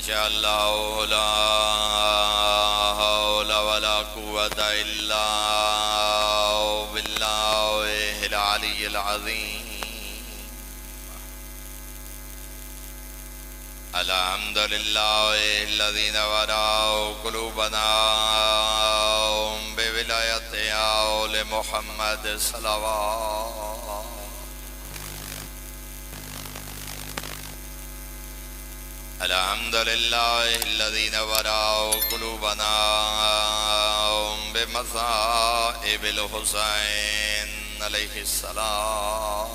ماشاء اللہ لا حول ولا قوة الا باللہ العلی العظیم الحمد للہ الذی نور قلوبنا بولایت آل محمد صلوات الحمد للہ الذی نور قلوبنا بمصائب الحسین علیہ السلام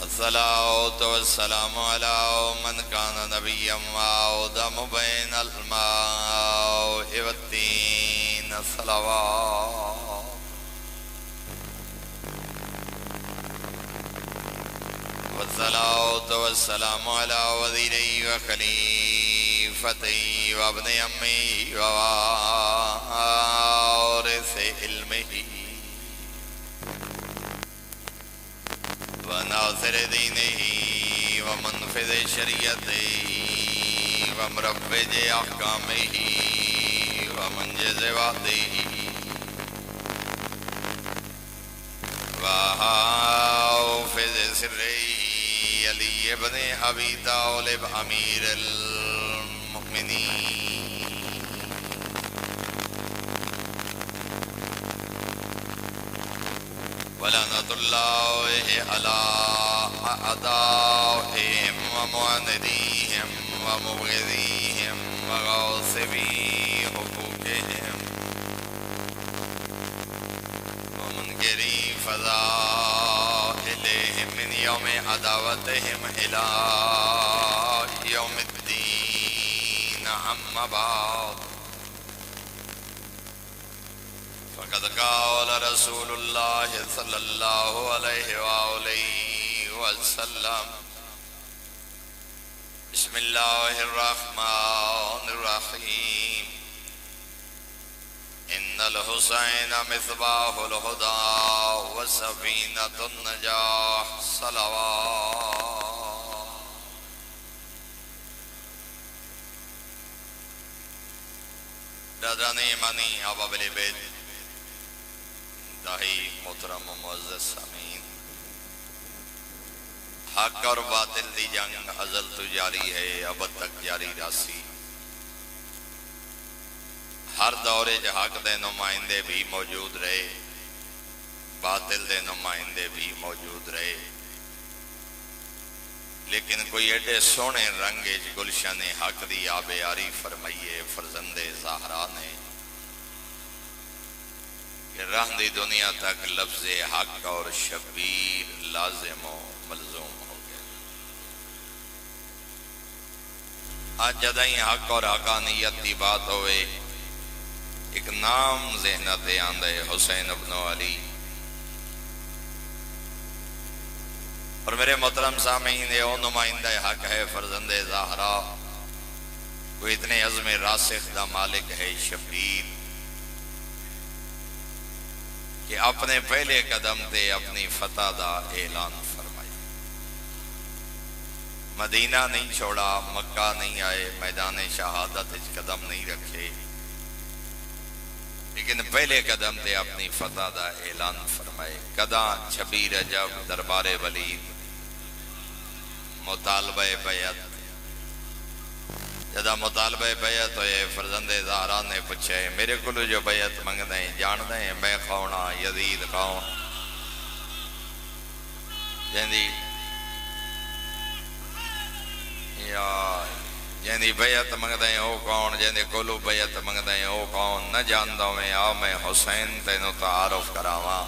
الصلاة والسلام علی من کان نبیا وآدم بین الماء والتین صلوات والصلاة والسلام علی وزیری وخلیفتی وابن امی ووارث علمہ وناصر دینہ ومنفذ شریعتہ ومروج احکامہ ومنجز وعدہ وحافظ سرہ علی ابن ابی طالب امیر المؤمنین ولعنۃ اللہ علی اعدائہم ومعاندیہم ومبغضیہم وغاصبی حقوقہم ومنکری فضائلہم من یوم عداوتہم الی یوم الدین اما بعد فقد قال رسول اللہ صلی اللہ علیہ وآلہ وسلم بسم اللہ الرحمن الرحیم ان الحسین مصباح الہدی وسفینۃ النجاح صلوات برادران ایمانی احباب بیت دائی محترم و معزز سامعین، حق اور باطل دی جنگ ازل تو جاری ہے، ابد تک جاری راسی۔ ہر دور حق دے نمائندے بھی موجود رہے، باطل دے نمائندے بھی موجود رہے، لیکن کوئی ایڈے سونے رنگ گلشن حق دی آبیاری فرمائیے فرزند زہرا نے کہ راہ دی دنیا تک لفظ حق اور شبیر لازم و ملزوم ہو گیا۔ آج جدائیں حق اور حقانیت دی بات ہوئے، ایک نام ذہنت آندے حسین ابن علی، اور میرے محترم سامعین یہ وہ نمائندہ حق ہے فرزند زہرا، وہ اتنے عزم راسخ دا مالک ہے شبیر کہ اپنے پہلے قدم تے اپنی فتح دا اعلان فرمائی۔ مدینہ نہیں چھوڑا، مکہ نہیں آئے، میدان شہادت اس قدم نہیں رکھے، لیکن پہلے قدم تے اپنی فتح دا اعلان فرمائے۔ قداں 26 رجب دربار ولید مطالبہ بیعت، جدا مطالبہ بیعت ہوئے فرزند زہرا نے پوچھے میرے کلو جو بیعت منگ دیں جان دیں میں خونا یزید کون جیندی بیعت منگ دیں او کون، جیندی کلو بیعت منگ دیں او کون، نہ جان دوں میں حسین تینو تعارف کراواں۔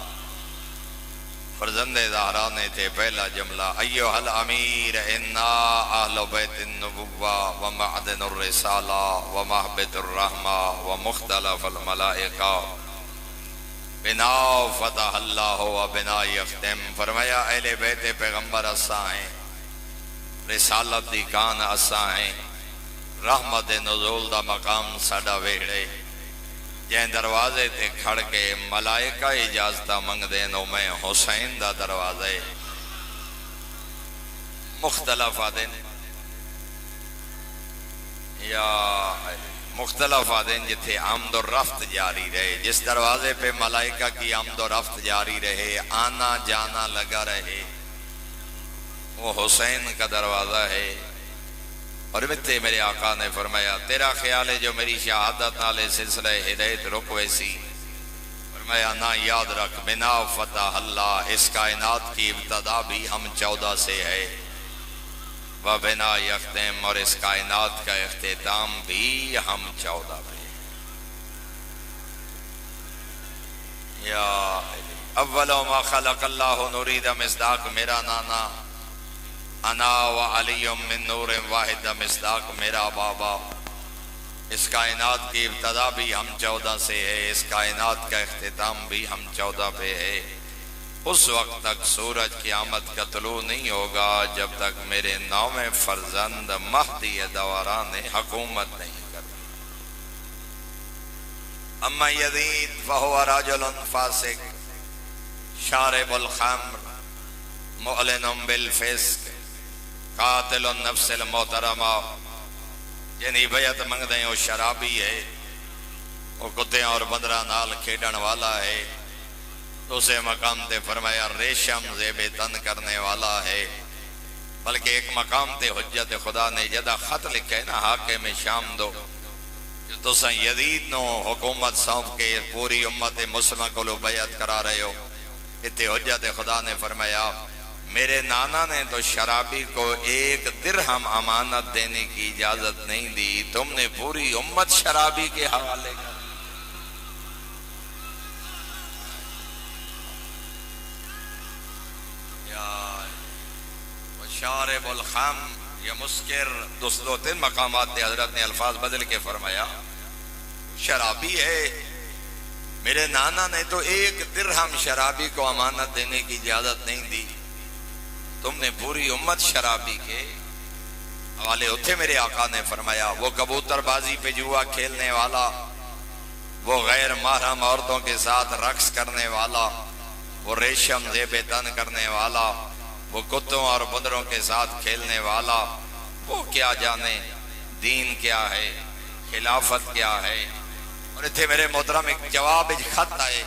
فرزند زہرا نے تھے پہلا جملہ ایوہ الامیر انا اہل بیت النبوہ ومعدن الرسالہ ومحبت الرحمہ ومختلف الملائکہ بنا فتح اللہ و بنا یختم۔ فرمایا اہل بیت پیغمبر اسائیں، رسالت دی کان اسائیں، رحمت نزول دا مقام ساڈا ویڑے، جن دروازے تے کھڑ کے ملائکہ اجازتہ منگ دینو میں حسین دا دروازے مختلف آدن یا مختلف آدن جتھے آمد و رفت جاری رہے، جس دروازے پہ ملائکہ کی آمد و رفت جاری رہے، آنا جانا لگا رہے، وہ حسین کا دروازہ ہے۔ اور متے میرے آقا نے فرمایا تیرا خیال ہے جو میری شہادت نالے سلسلہ ہدایت رک ویسی؟ فرمایا نہ، یاد رکھ، بنا فتح اللہ، اس کائنات کی ابتدا بھی ہم 14 سے ہے، وَبِنَا یختم، اور اس کائنات کا اختتام بھی ہم 14 پہ۔ یا اول ما خلق اللہ نورید مصداق میرا نانا، انا و علی من نور واحد مصداق میرا بابا۔ اس کائنات کی ابتدا بھی ہم 14 سے ہے، اس کائنات کا اختتام بھی ہم 14 پہ ہے۔ اس وقت تک سورج قیامت کا طلوع نہیں ہوگا جب تک میرے 9ویں فرزند مہدی دوران حکومت نہیں کرتا۔ اما یزید فہو رجل فاسق شارب الخمر معلن بالفسق قاتل النفس المحترمہ، یعنی بیعت منگ دیں وہ شرابی ہے، وہ کتے اور بندرہ نال کھیڑن والا ہے۔ دوسرے مقام تے فرمایا ریشم زیب تن کرنے والا ہے۔ بلکہ ایک مقام تے حجت خدا نے جدہ خط لکھے نا حاکم شام دو، جو تساں یزید نو حکومت سونپ کے پوری امت مسلمہ کو لو بیعت کرا رہے ہو، اتے حجت خدا نے فرمایا میرے نانا نے تو شرابی کو 1 درہم امانت دینے کی اجازت نہیں دی، تم نے پوری امت شرابی کے حوالے کر۔ شارب الخم، یا مسکر، دو 3 مقامات تے حضرت نے الفاظ بدل کے فرمایا شرابی ہے، میرے نانا نے تو 1 درہم شرابی کو امانت دینے کی اجازت نہیں دی، تم نے پوری امت شرابی کے حوالے۔ اتھے میرے آقا نے فرمایا وہ کبوتر بازی پہ جوا کھیلنے والا، وہ غیر محرم عورتوں کے ساتھ رقص کرنے والا، وہ ریشم زیب تن کرنے والا، وہ کتوں اور بندروں کے ساتھ کھیلنے والا، وہ کیا جانے دین کیا ہے، خلافت کیا ہے۔ اور اتھے میرے محترم ایک جواب خط آئے،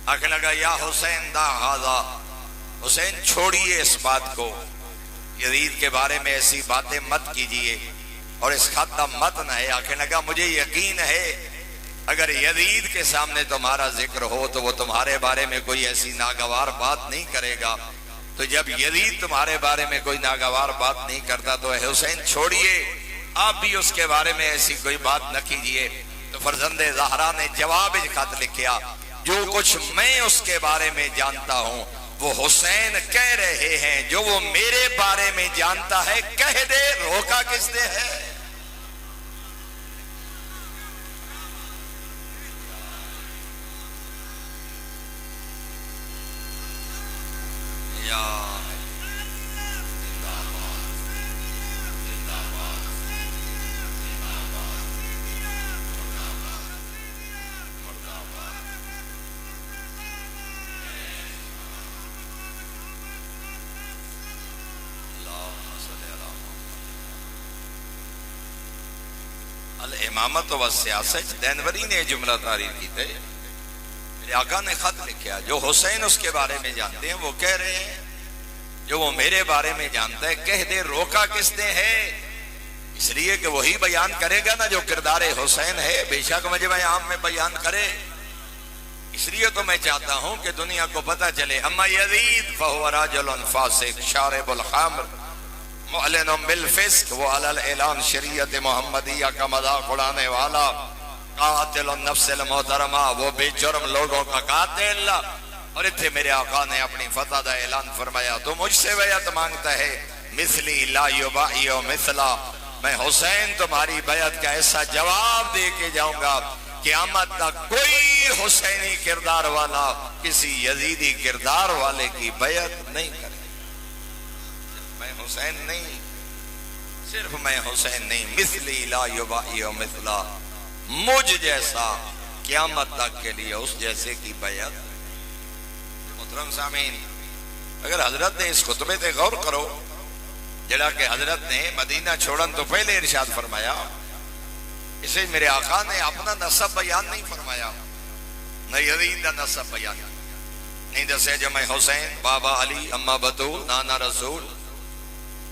آکھنے لگا یا حسین دا ہاذا، حسین چھوڑیے اس بات کو، یزید کے بارے میں ایسی باتیں مت کیجئے، اور اس خط کا متن ہے، آکھنے لگا مجھے یقین ہے اگر یزید کے سامنے تمہارا ذکر ہو تو وہ تمہارے بارے میں کوئی ایسی ناگوار بات نہیں کرے گا، تو جب یزید تمہارے بارے میں کوئی ناگوار بات نہیں کرتا تو حسین چھوڑیے، آپ بھی اس کے بارے میں ایسی کوئی بات نہ کیجئے۔ تو فرزند زہرا نے جواب خط لکھیا جو کچھ میں اس کے بارے میں جانتا ہوں وہ حسین کہہ رہے ہیں، جو وہ میرے بارے میں جانتا ہے کہہ دے، روکا کس نے ہے؟ الامامت و سیاست، دینوری نے جملہ تعریف کی تھے، میرے آقا نے خط لکھا جو حسین اس کے بارے میں جانتے ہیں وہ کہہ رہے ہیں، جو وہ میرے بارے میں جانتا ہے کہہ دے، روکا کس نے ہے؟ اس لیے کہ وہی بیان کرے گا نا جو کردار حسین ہے، بے شک مجمع عام میں بیان کرے۔ اس لیے تو میں چاہتا ہوں کہ دنیا کو پتہ چلے اما یزید فہو رجل فاسق شارب الخمر معلن بالفسق، وہ علی الاعلان شریعت محمدیہ کا مذاق اڑانے والا، قاتل النفس المحترمہ، وہ بے جرم لوگوں کا قاتل۔ اور اتھے میرے آقا نے اپنی فتح دا اعلان فرمایا تو مجھ سے بیعت مانگتا ہے، مثلی لا یبائی و مثلا، میں حسین تمہاری بیعت کا ایسا جواب دے کے جاؤں گا قیامت تک کوئی حسینی کردار والا کسی یزیدی کردار والے کی بیعت نہیں کرے۔ میں حسین نہیں، صرف میں حسین نہیں، مثلی لا یبائی و مثلا، مجھ جیسا قیامت تک کے لیے اس جیسے کی بیعت۔ محترم سامعین، اگر حضرت نے اس خطبے تے غور کرو جڑا کہ حضرت نے مدینہ چھوڑن تو پہلے ارشاد فرمایا. اسے میرے آقا نے اپنا نسب بیان نہیں فرمایا، نہ یزید کا نسب بیان نہیں دسے جو میں حسین، بابا علی، اما بطول، نانا رسول،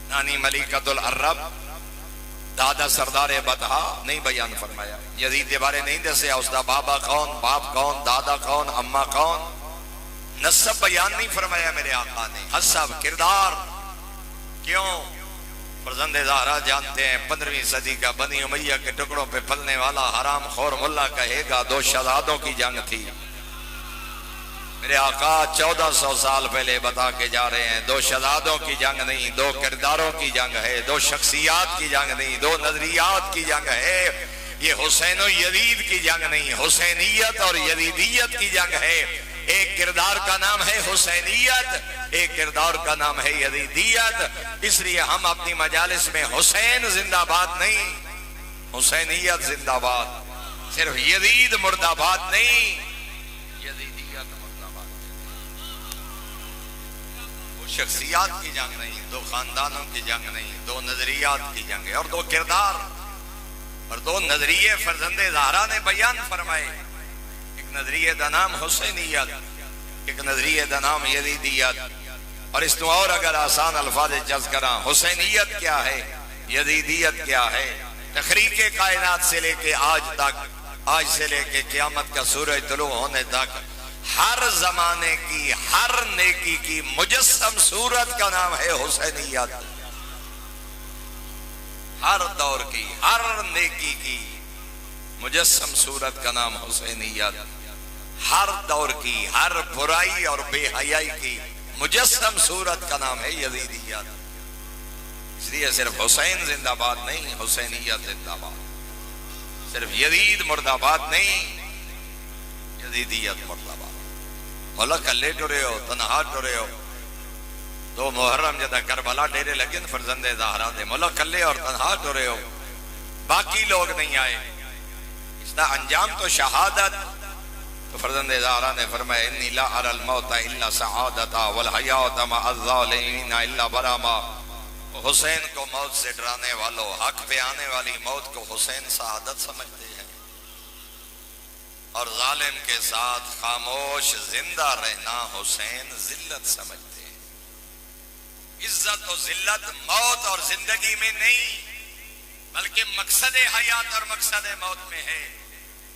نانی ملکۃ العرب، دادا سردار بطحا نہیں بیان فرمایا. یزید کے بارے نہیں دسیا اس دا بابا کون، باپ کون، دادا کون، اما کون. نسب بیان نہیں فرمایا میرے آقا نے، حسب کردار. کیوں؟ فرزند زہرا جانتے ہیں 15ویں صدی کا بنی امیہ کے ٹکڑوں پہ پلنے والا حرام خور ملا کہے گا 2 شہزادوں کی جنگ تھی. میرے آقا 1400 سال پہلے بتا کے جا رہے ہیں 2 شہزادوں کی جنگ نہیں، 2 کرداروں کی جنگ ہے، 2 شخصیات کی جنگ نہیں، 2 نظریات کی جنگ ہے. یہ حسین و یزید کی جنگ نہیں، حسینیت اور یزیدیت کی جنگ ہے. ایک کردار کا نام ہے حسینیت، ایک کردار کا نام ہے یزیدیت. اس لیے ہم اپنی مجالس میں حسین زندہ باد نہیں، حسینیت زندہ باد. صرف یزید مرد آباد نہیں، یزیدیت مرد آباد. وہ شخصیات کی جنگ نہیں، 2 خاندانوں کی جنگ نہیں، 2 نظریات کی جنگ ہے. اور 2 کردار اور 2 نظریے فرزند زہرا نے بیان فرمائے. نظریے دا نام حسینیت، ایک نظریے دا نام یزیدیت. اور اس تو اور اگر آسان الفاظ جز کراں، حسینیت کیا ہے، یزیدیت کیا ہے. تخریق کائنات سے لے کے آج تک، آج سے لے کے قیامت کا سورج طلوع ہونے تک، ہر زمانے کی ہر نیکی کی مجسم صورت کا نام ہے حسینیت. ہر دور کی ہر نیکی کی مجسم صورت کا نام حسینیت. ہر دور کی ہر برائی اور بے حیائی کی مجسم صورت کا نام ہے یزیدیت. اس لیے صرف حسین زندہ باد نہیں، حسینیت زندہ باد. صرف یزید مرد آباد نہیں، یزیدیت مرد آباد. ملک کلے ٹرے ہو، تنہا ٹرے ہو. 2 محرم جدہ کربلا ڈیرے لگن فرزند زہرا دے ملک کلے اور تنہا ٹرے ہو، باقی لوگ نہیں آئے. اس کا انجام تو شہادت. تو فرزند زہرا نے فرمایا انی لا اری الموت الا سعادتا والحیات مع الظالمین الا براما. حسین کو موت سے ڈرانے والوں، حق پہ آنے والی موت کو حسین سعادت سمجھتے ہیں، اور ظالم کے ساتھ خاموش زندہ رہنا حسین ذلت سمجھتے ہیں. عزت و ذلت موت اور زندگی میں نہیں، بلکہ مقصد حیات اور مقصد موت میں ہے.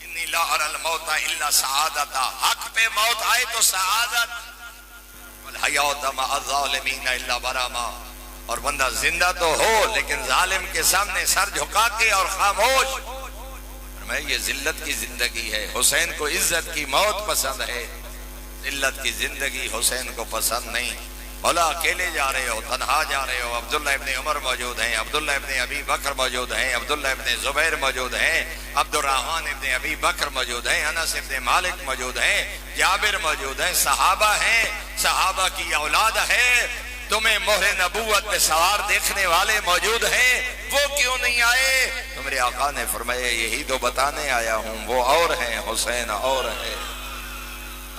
انی لا اری الموت الا سعادتا، حق پہ موت آئے تو سعادت. والحیات مع الظالمین الا براما. اور بندہ زندہ تو ہو لیکن ظالم کے سامنے سر جھکا کے اور خاموش. میں یہ ذلت کی زندگی ہے. حسین کو عزت کی موت پسند ہے، ذلت کی زندگی حسین کو پسند نہیں. مولا اکیلے جا رہے ہو، تنہا جا رہے ہو، عبداللہ ابن عمر موجود ہیں، عبداللہ ابن ابی بکر موجود ہیں، عبداللہ ابن زبیر موجود ہیں، عبد الرحمن ابن ابی بکر موجود ہیں، انس ابن مالک موجود ہیں، جابر موجود ہیں، صحابہ ہیں، صحابہ کی اولاد ہے. تمہیں مہر نبوت پہ سوار دیکھنے والے موجود ہیں، وہ کیوں نہیں آئے؟ تو میرے آقا نے فرمایا یہی تو بتانے آیا ہوں، وہ اور ہیں، حسین اور ہے.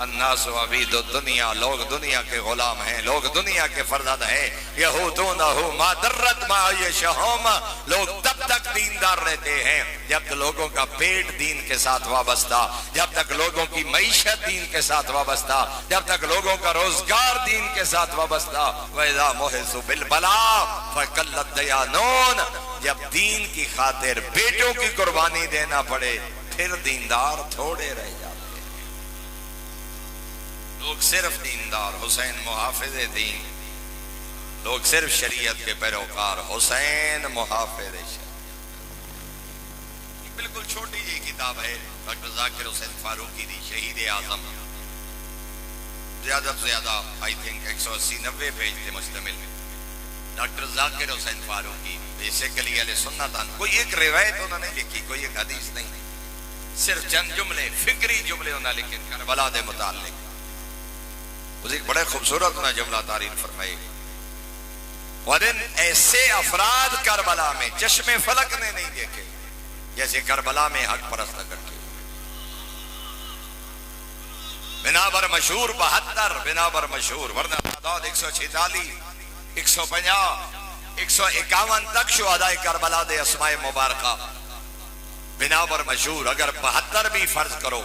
الناس عبید الدنیا، لوگ دنیا کے غلام ہیں، لوگ دنیا کے فرزند ہیں. یہودونہ ما درت معیشہم، لوگ تب تک دیندار رہتے ہیں جب تک لوگوں کا پیٹ دین کے ساتھ وابستہ، جب تک لوگوں کی معیشت دین کے ساتھ وابستہ، جب تک لوگوں کا روزگار دین کے ساتھ وابستہ. وَإِذَا مُحِسُوا بِالْبَلَاءِ فَقَلَّتْ دَيَانُونَ، جب دین کی خاطر بیٹوں کی قربانی دینا پڑے پھر دیندار تھوڑے رہ جاتے. لوگ صرف دیندار، حسین محافظ دین. لوگ صرف شریعت کے پیروکار، حسین محافظ شریعت. بالکل چھوٹی جی کتاب ہے ڈاکٹر ذاکر حسین فاروقی دی، شہید اعظم. زیادہ سے زیادہ آئی تھنک 180-90 پیج تھے مشتمل. ڈاکٹر ذاکر حسین فاروقی بیسیکلی اہل سنت ہیں. کوئی ایک روایت انہوں نے لکھی، کوئی ایک حدیث نہیں، صرف چند جملے، فکری جملے انہوں نے لکھے کربلا دے متعلق. اس ایک بڑے خوبصورت انہیں جملہ تعریف فرمائے. ودن ایسے افراد کربلا میں چشم فلک نے نہیں دیکھے جیسے کربلا میں حق پرست کرتے. بنا بر مشہور 72، بنا بر مشہور، ورنہ تعداد 146 150 151 تک شہدائے کربلا دے اسماء مبارکہ بنا پر مشہور، اگر 72 بھی فرض کرو،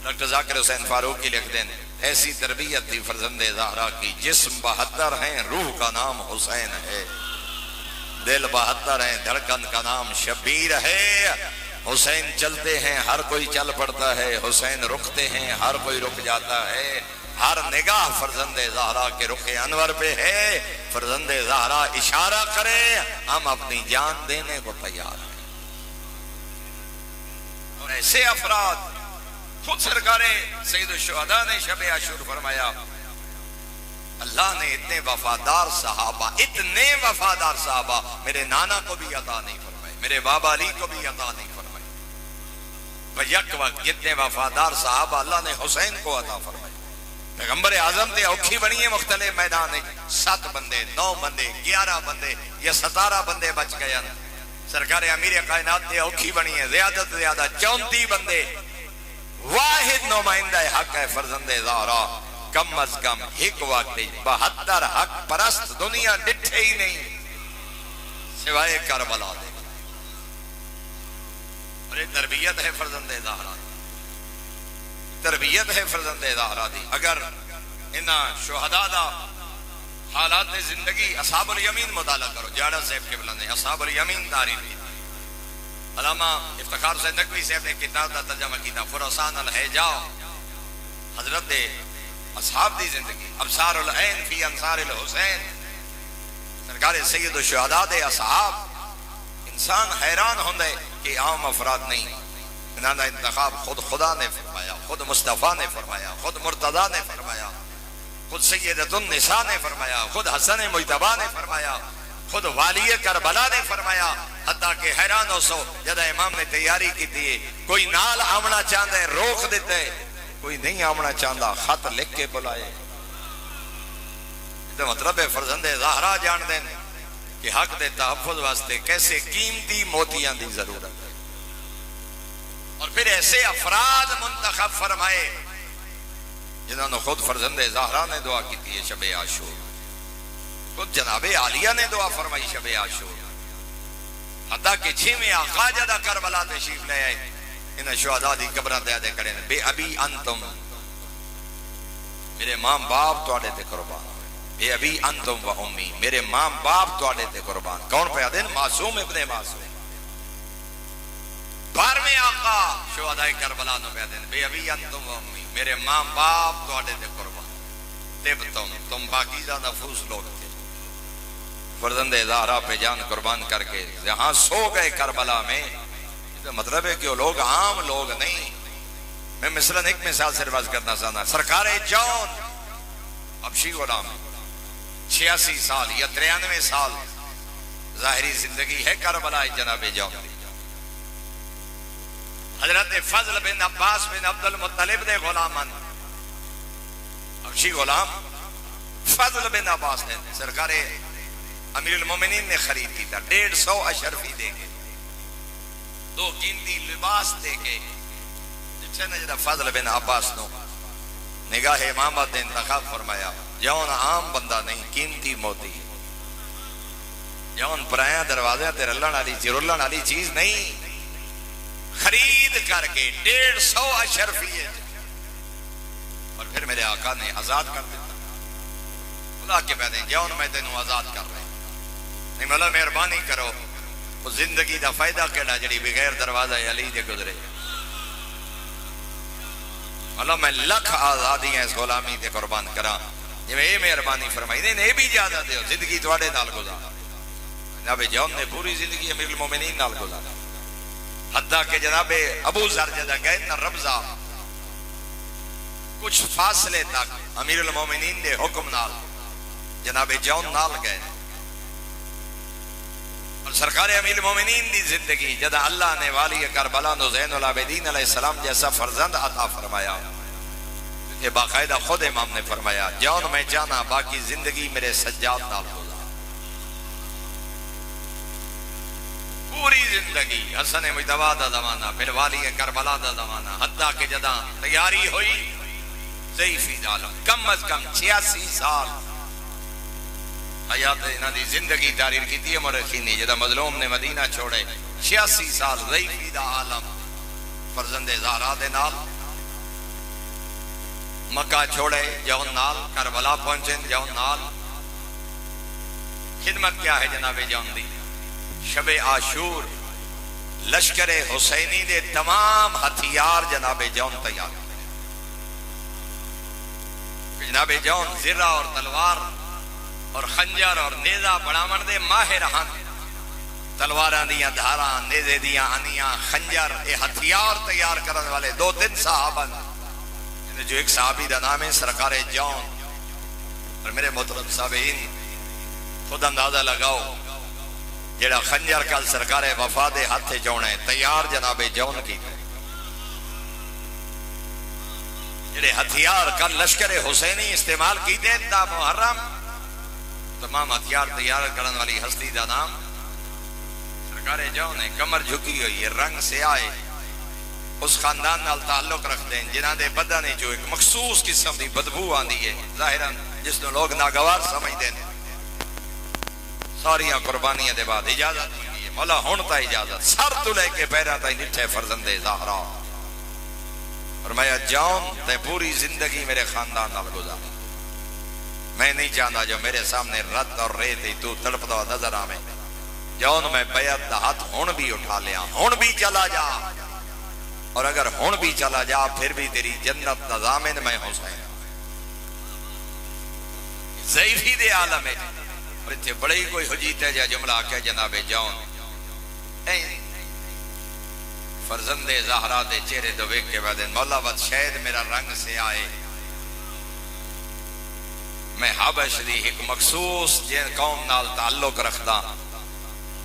ڈاکٹر ذاکر حسین فاروقی لکھ دیں ایسی تربیت تھی فرزند زہرا کی، جسم 72 ہیں، روح کا نام حسین ہے، دل 72 ہیں، دھڑکن کا نام شبیر ہے، حسین چلتے ہیں ہر کوئی چل پڑتا ہے، حسین رکتے ہیں ہر کوئی رک جاتا ہے، ہر نگاہ فرزند زہرا کے رخ انور پہ ہے، فرزند زہرا اشارہ کرے ہم اپنی جان دینے کو تیار ہیں۔ اور ایسے افراد، خود سرکار سید الشہداء نے شب عاشور فرمایا اللہ نے اتنے وفادار صحابہ میرے نانا کو بھی عطا نہیں فرمائے، میرے بابا علی کو بھی عطا نہیں فرمائے، یک وقت جتنے وفادار صحابہ اللہ نے حسین کو عطا فرمائے۔ پیغمبر اعظم نے اوکھی بنی ہے مختلف میدان، 7 بندے 9 بندے 11 بندے یا 17 بندے بچ گئے، سرکار امیر کائنات نے اوکھی بنی ہے زیادہ سے زیادہ 34 بندے، واحد نمائندہ حق ہے فرزند زہرا، کم از کم ایک وقت 72 حق پرست دنیا ڈٹھے ہی نہیں سوائے کربلا دے۔ اور یہ تربیت ہے فرزند زہرا، تربیت ہے فرزند زہرا دی۔ اگر انہاں شہداء دا حالات زندگی اصحاب الیمین مطالعہ کرو، جاڑا صاحب قبلہ نے اصحاب الیمین تعریف کی، علامہ افتخار حسین نقوی صاحب نے کتاب دا ترجمہ کیتا فرسان الحجاء، حضرت اصحاب دی زندگی، ابصار العین فی انصار الحسین، سرکار سید الشہداء دے اصحاب، انسان حیران ہوندے کہ عام افراد نہیں، انہاں دا انتخاب خود خدا نے فرمایا، خود مصطفیٰ نے فرمایا، خود مرتضیٰ نے فرمایا، خود سیدۃ النساء نے فرمایا، خود حسن مجتبیٰ نے فرمایا، خود والی کربلا نے فرمایا، حتیٰ کہ حیران ہو سو جدہ امام نے تیاری کی تھی، کوئی نال آمنا چاہتا ہے روک دیتے، کوئی نہیں آمنا چاہتا خط لکھ کے بلائے۔ تو مطلب ہے فرزند زہرا جان دیں کہ حق دے تحفظ واسطے کیسے قیمتی موتیاں دی ضرورت ہے۔ اور پھر ایسے افراد منتخب فرمائے جنہوں نے خود فرزند زہرا نے دعا کی تھی شب عاشور، خود جناب عالیہ نے دعا فرمائی شب عاشور، حتیٰ کہ 6ویں آقا جدہ کربلا تشریف لے آئے، انہیں شہداء دی قبرہ دے کریں بے ابی انتم، میرے ماں باپ توڑے تے قربان، بے ابی انتم و امی، میرے ماں باپ توڑے تے قربان۔ کون پہ آدھے؟ معصوم ابن معصوم۔ 12ویں آقا شہداء کربلا نو پہ آدھے بے ابی انتم و امی، میرے ماں باپ توڑے تے قربان، تم پاکیزہ نفوس لوگ تھے، فرزند زہرا پہ جان قربان کر کے جہاں سو گئے کربلا میں۔ مطلب ہے کہ وہ لوگ عام لوگ نہیں۔ میں مثلاً ایک مثال سے رواز کرنا چاہتا، سرکار جون حبشی غلام 86 سال یا 93 سال ظاہری زندگی ہے کربلا جناب جون۔ حضرت فضل بن عباس بن عبد المطلب دے غلامان، حبشی غلام فضل بن عباس نے سرکار امیر المومنین نے خرید کی تھا، 150 اشرفی دے کے، 2 قیمتی لباس دے کے، جسے نے جدہ فضل بن عباس نو نگاہ امامت نے انتخاب فرمایا، جون عام بندہ نہیں، قیمتی موتی، جون پرایاں دروازے تے رلن والی چیز نہیں، خرید کر کے 150 اشرفی ہے، اور پھر میرے آقا نے آزاد کر دیتا۔ اللہ کے پہنے جون میں تینوں آزاد کر رہے نہیں، مولا مہربانی کرو، وہ زندگی دا فائدہ کیڑا جڑی بغیر دروازہ علی دے گزرے، مولا میں لکھ آزادیاں اس غلامی دے قربان کرا، جب اے مہربانی فرمائی نے بھی اجازت دیو زندگی تواڈے نال گزار۔ جناب جون نے پوری زندگی امیر المومنین نال گزارا، حتیٰ کہ جناب ابو ذر جدہ گئے نا ربضہ، کچھ فاصلے تک امیر المومنین دے حکم نال جناب جون نال گئے، اور سرکار امیر المومنین دی زندگی جدہ اللہ نے والی کربلا نو زین العابدین علیہ السلام جیسا فرزند عطا فرمایا کہ باقاعدہ خود امام نے فرمایا جون میں جانا باقی زندگی میرے سجاد نال گزار۔ پوری زندگی حسن مجتبیٰ دا زمانہ، پھر والی کربلا دا زمانہ، حتیٰ کہ جدہ تیاری ہوئی ضعیفی عالم، کم از کم 86 سال حیات انہاں دی زندگی تحریر کیتی ہے مورخین نے جدا مظلوم نے مدینہ چھوڑے 86 سال ضعیفی دا عالم فرزند زہرا دے نال مکہ چھوڑے جون نال کربلا پہنچے جون نال خدمت کیا ہے جناب جون دی شب عاشور لشکر حسینی دے تمام ہتھیار جناب جون تیار جناب جون زرہ اور تلوار اور خنجر اور نیزہ بڑامن دے ماہر ہن تلواراں دیاں دھاراں نیزے دیاں انیاں خنجر اے ہتھیار تیار کرنے والے 2-3 صحابہ جو ایک صحابی دا نام ہے سرکار جون اور میرے محترم صاحبین خود اندازہ لگاؤ جیڑا خنجر کل سرکار وفا دے ہاتھ جونے تیار جناب جون کی جیڑے ہتھیار کل لشکر حسینی استعمال کی دے تا محرم تمام ہتھیار تیار کرنے والی ہستی دا نام سرکار جون ہے کمر جھکی ہوئی ہے رنگ سے آئے اس خاندان نال تعلق رکھ دیں جنہاں دے بدن جو ایک مخصوص قسم دی بدبو آندی ہے ظاہراً جس نے لوگ ناگوار سمجھ دیں ساریاں قربانیاں دے بعد اجازت ملی ہے مولا ہون تا اجازت سر تو لے کے پیرا تا نٹھے فرزند زہرا فرمایا جون تے پوری زندگی میرے خاندان نال گزار میں نہیں چاہتا جو میرے سامنے رت اور ریت تو تڑپتا نظر آویں جون میں بیعت دا ہاتھ ہون بھی اٹھا لیا ہون بھی چلا جا اور اگر ہون بھی چلا جا پھر بھی تیری جنت دا ضامن میں حسین ضعیفی دے عالم ہے اور اتنے بڑے ہی کوئی حجیت ہے جا جملہ آکے جناب جون فرزند زہرا دے چہرے دویک کے بعد مولا بد شاید میرا رنگ سے آئے میں حبش دی ایک مخصوص جن قوم نال تعلق رکھدا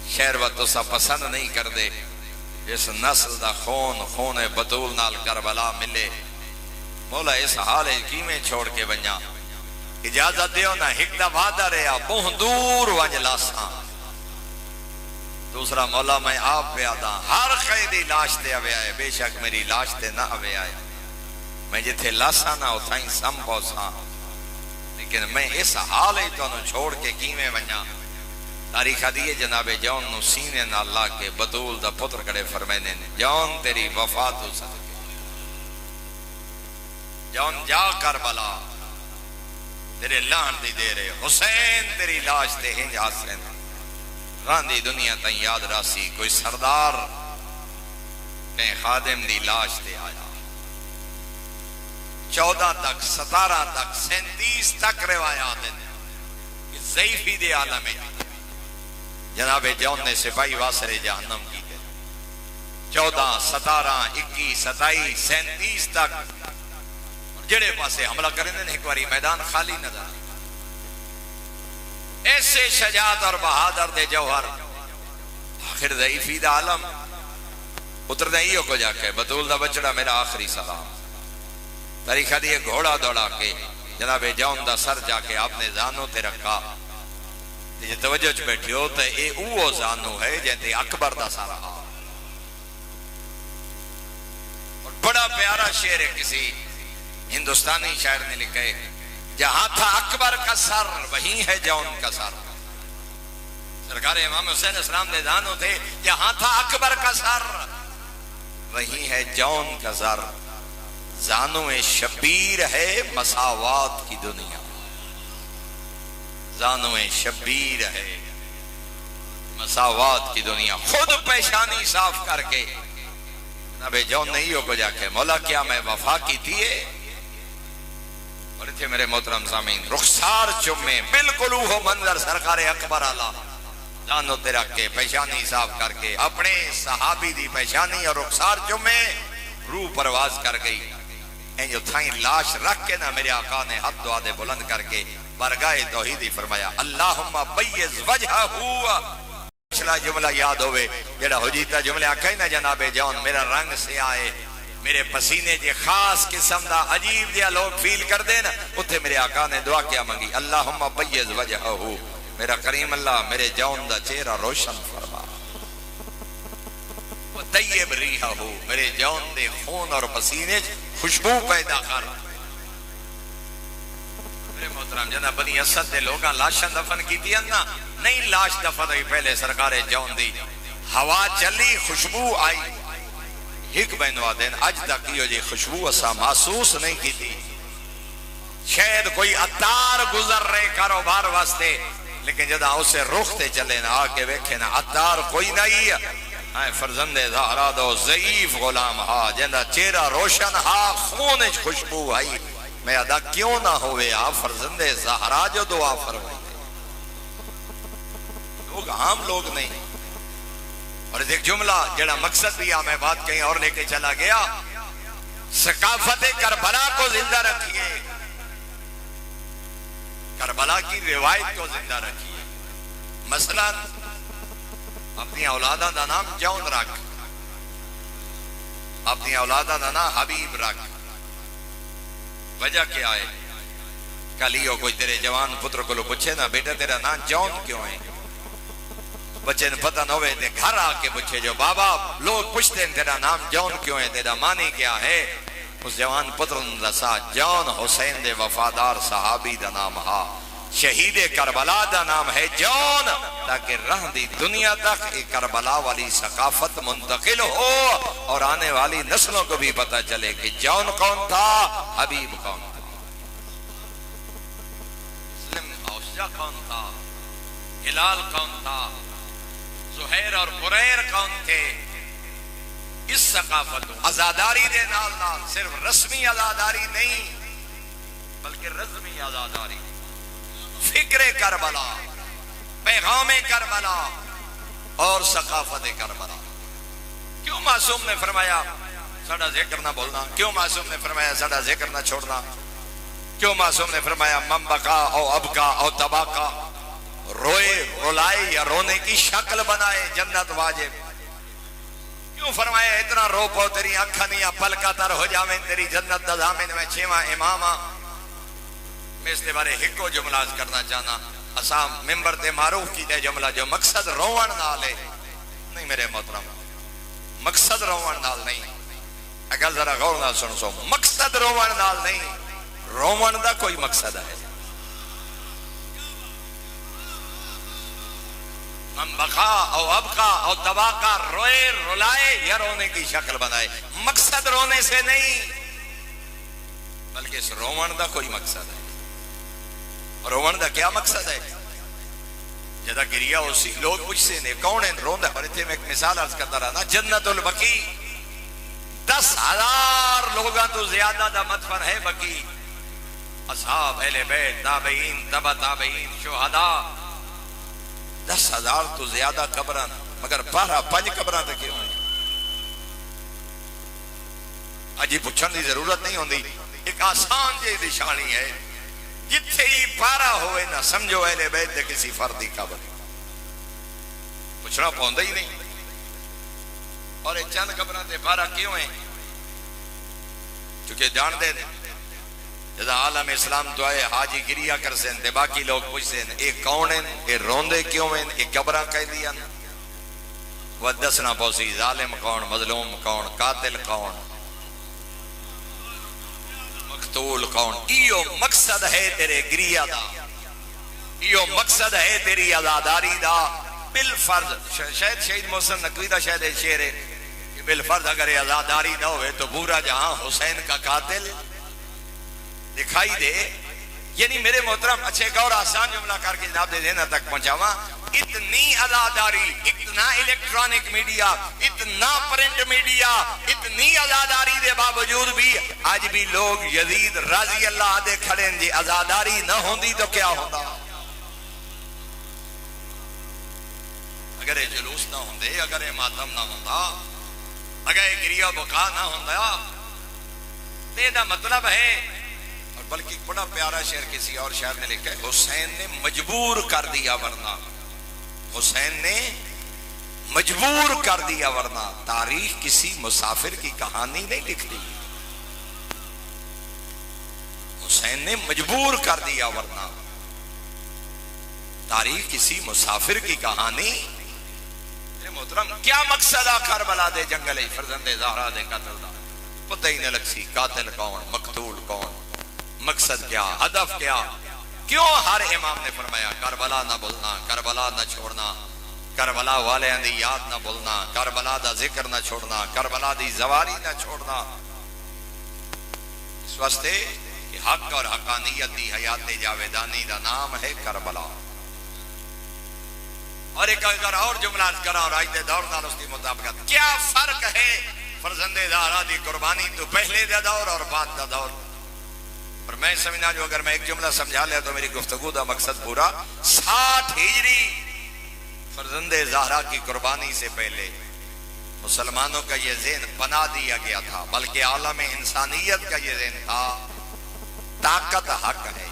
شہر و تسا پسند نہیں کر دے اس نسل دا خون بطول نال کربلا ملے مولا اس حال کی میں چھوڑ کے بنیا اجازت دیو نا ہک دا وعدہ رہا بہت دور ونج لاساں دوسرا مولا میں آپ پہ آدھا ہر قیدی لاش تے آوے آئے بے شک میری لاش تے نہ آوے آئے میں جتھے لاساں نہ اتھائیں سم پوساں لیکن میں اس حال ہی تو چھوڑ کے کیویں بنیا تاریخ دیئے جناب جون نو سینے نہ اللہ کے بطول دا پتر کڑے فرمینے جون تیری وفات ہو سکے جون جا کربلا تیرے لان دی دے رہے حسین تیری لاش تے ہنج حسین راندی دنیا تائیں یاد راسی کوئی سردار کہیں خادم دی لاش تے آیا 14 تک 17 تک 37 تک روایات ہیں ضعیفی دے عالم ہے جناب جون نے سپاہی واسرے جہنم کی تھے 14 17 21 27 37 تک جڑے پاسے حملہ کریں دیں ایک باری میدان خالی نظر ایسے شجاعت اور بہادر دے جوہر آخر ضعیفی دا عالم اتر دائیوں کو جا کے بطول دا بچڑا میرا آخری سلام طریقہ دیئے گھوڑا دوڑا کے جناب جون دا سر جا کے آپ نے زانوں تے رکھا یہ توجہ چ بیٹھی ہو تو اے اوہ زانو ہے جہتے اکبر دا سارا اور بڑا پیارا شعر ہے کسی ہندوستانی شاعر نے لکھے جہاں تھا اکبر کا سر وہیں ہے جون کا سر سرکار امام حسین اسلام دے زانو تھے جہاں تھا اکبر کا سر وہیں ہے جون کا سر زانو شبیر ہے مساوات کی دنیا زانو شبیر ہے مساوات کی دنیا خود پیشانی صاف کر کے نبی جون نہیں ہو کو جا کے مولا کیا میں وفا کی تھی اور تھے میرے محترم سامعین رخسار چمے بالکل وہ منظر سرکار اکبر آلہ زانو تے رکھ کے پیشانی صاف کر کے اپنے صحابی دی پیشانی اور رخسار چمے روح پرواز کر گئی جو تھائیں لاش رکھ کے نا میرے آقا نے حد دعا دے بلند کر کے برگاہ توحیدی فرمایا اللہم بیز وجہہ ہوا پچھلا جملہ یاد ہوئے جڑا حجیتہ جملہ آکھائی نا جناب جون میرا رنگ سے آئے میرے پسینے جے خاص قسم دا عجیب جے لوگ فیل کر دے نا اتھے میرے آقا نے دعا کیا منگی اللہم بیز وجہہ ہو میرا کریم اللہ میرے جون دا چہرہ روشن فرما طیب ریحہ ہو میرے جون دے خون اور پسینے خوشبو پیدا کر میرے محترم جنہ بنی اسد دے لوگاں لاشاں دفن کیتی ہیں نا، نہیں لاش دفن ہوئی پہلے سرکار جون دی ہوا چلی خوشبو آئی، ایک بینوا دین اج تک یہ جی خوشبو اسا محسوس نہیں کی تھی، شاید کوئی عطار گزر رہے کاروبار واسطے، لیکن جدا اسے رخ تے چلے نا آکے ویکھے نا عطار کوئی نہیں ہے، فرزند زہرا دو ضعیف غلام ہا جنہ چہرہ روشن ہا خون خوشبو آئی، میں ادا کیوں نہ ہوئے آ فرزند زہرا جو دعا فرمائے، لوگ عام لوگ نہیں۔ اور ایک جملہ جڑا مقصد بھی میں بات کہیں اور لے کے چلا گیا، ثقافت کربلا کو زندہ رکھیے، کربلا کی روایت کو زندہ رکھیے۔ مثلا اپنی اولادہ دا نام جون رکھ، اپنی اولادہ دا نام حبیب رکھ، وجہ کیا ہے؟ کلیو کوئی تیرے جوان پتر کو لو پوچھے نا بیٹا تیرا نام جون کیوں ہے، بچے نے پتہ نہ ہوئے گھر آ کے پوچھے جو بابا لوگ پوچھتے ہیں تیرا نام جون کیوں ہے، تیرا معنی کیا ہے؟ اس جوان پتر نے دسا جون حسین دے وفادار صحابی دا نام ہا، شہید کربلا دا نام ہے جون، تاکہ رہ دی دنیا تک ایک کربلا والی ثقافت منتقل ہو اور آنے والی نسلوں کو بھی پتہ چلے کہ جون کون تھا، حبیب کون تھا، مسلم اوسجہ کون تھا، ہلال کون تھا، زہیر اور بریر کون تھے۔ اس ثقافت عزاداری دے نال نال صرف رسمی عزاداری نہیں بلکہ رزمی عزاداری، فکر کربلا، پیغام کربلا اور ثقافت کربلا۔ کیوں معصوم نے فرمایا ساڑا ذکر نہ بولنا، کیوں معصوم نے فرمایا ساڑا ذکر نہ چھوڑنا، کیوں معصوم نے فرمایا من بقا او ابکا او تباکا، روئے رولائے یا رونے کی شکل بنائے جنت واجب، کیوں فرمایا اتنا رو پو تیری اکھنیاں پلکا تر ہو جاویں تیری جنت دزامن میں چھواں امامہ۔ میں اس کے بارے ہکو جملہ کرنا چاہنا، اسام ممبر تے معروف کی دے جملہ جو مقصد روان نالے نہیں میرے محترم، مقصد روان نال نہیں، اگر ذرا غور نال سن سو، مقصد روان نال نہیں، روان دا کوئی مقصد ہے، من بقا او ابقا او تباقا، روئے رولائے یا رونے کی شکل بنائے، مقصد رونے سے نہیں بلکہ اس روان دا کوئی مقصد ہے۔ روان دا کیا مقصد ہے؟ جدا گریا اسی لوگ مجھ سے نے کون ہے روندہ، اور اتنے میں ایک مثال عرض کرتا رہا نا، جنت البقی 10,000 لوگاں تو زیادہ دا مدفن ہے بقی، اصحاب اہل بیت تابعین تبع تابعین شہداء، 10,000 تو زیادہ قبران، مگر 12-5 قبران تک کیوں ہیں؟ اجی پوچھن دی ضرورت نہیں ہوندی، ایک آسان جے نشانی ہے، جتھے ہی 12 ہوئے نہ سمجھو اہل بیت دے کسی فردی قبر، پوچھنا پوندا ہی نہیں۔ اور ایک چند قبران تے 12 کیوں ہیں؟ چونکہ جان دے جدا عالم اسلام تو آئے حاجی گریا کر سین تے باقی لوگ پوچھ سین اے کون ہیں، اے روندے کیوں ہیں، اے قبرہ کہہ دیا وہ دسنا پوسی ظالم کون، مظلوم کون، قاتل کون، مقتول کون۔ ایو مقصد ہے تیرے گریا دا، ایو مقصد ہے تیری عزاداری دا بالفرض۔ شاید شہید محسن نقوی دا شاید شعر ہے کہ بالفرض اگر عزاداری نہ ہوئے تو پورا جہاں حسین کا قاتل دکھائی دے۔ یعنی میرے محترم اچھے اور آسان جملہ کر کے جناب دے دینا تک پہنچاواں، اتنی عزاداری، اتنا الیکٹرانک میڈیا، اتنا پرنٹ میڈیا، اتنی عزاداری دے باوجود بھی آج بھی لوگ یزید رضی اللہ دے کھڑے ہیں جی عزاداری نہ ہوندی تو کیا ہوتا؟ اگر یہ جلوس نہ ہوندے، اگر یہ ماتم نہ ہوندا، اگر یہ گریہ بکا نہ ہوندا، تے دا مطلب ہے۔ اور بلکہ بڑا پیارا شعر کسی اور شاعر نے لکھا ہے، حسین نے مجبور کر دیا ورنہ، حسین نے مجبور کر دیا ورنہ تاریخ کسی مسافر کی کہانی نہیں لکھتی، حسین نے مجبور کر دیا ورنہ تاریخ کسی مسافر کی کہانی۔ محترم کیا مقصد آ کربلا دے جنگل فرزند زہرا دے قتل دا، پتہ ہی نہ لگ سی قاتل کون، مقتول کون، مقصد کیا، ہدف کیا، کیوں ہر امام نے فرمایا کربلا نہ بھولنا، کربلا نہ چھوڑنا، کربلا والے دی یاد نہ بھولنا، کربلا دا ذکر نہ چھوڑنا، کربلا دی زواری نہ چھوڑنا، اس واسطے کہ حق اور حقانیت دی حیات جاویدانی دا نام ہے کربلا۔ اور ایک اگر اور جملہ کرا اور آج دے دور نال اس کی مطابقت، کیا فرق ہے فرزند زہرا دی قربانی تو پہلے دا دور اور بعد دا دور؟ اور میں سمجھنا جو اگر میں ایک جملہ سمجھا لیا تو میری گفتگو دا مقصد پورا۔ 60 ہجری فرزند زہرا کی قربانی سے پہلے مسلمانوں کا یہ ذہن بنا دیا گیا تھا، بلکہ عالم انسانیت کا یہ ذہن تھا طاقت حق ہے۔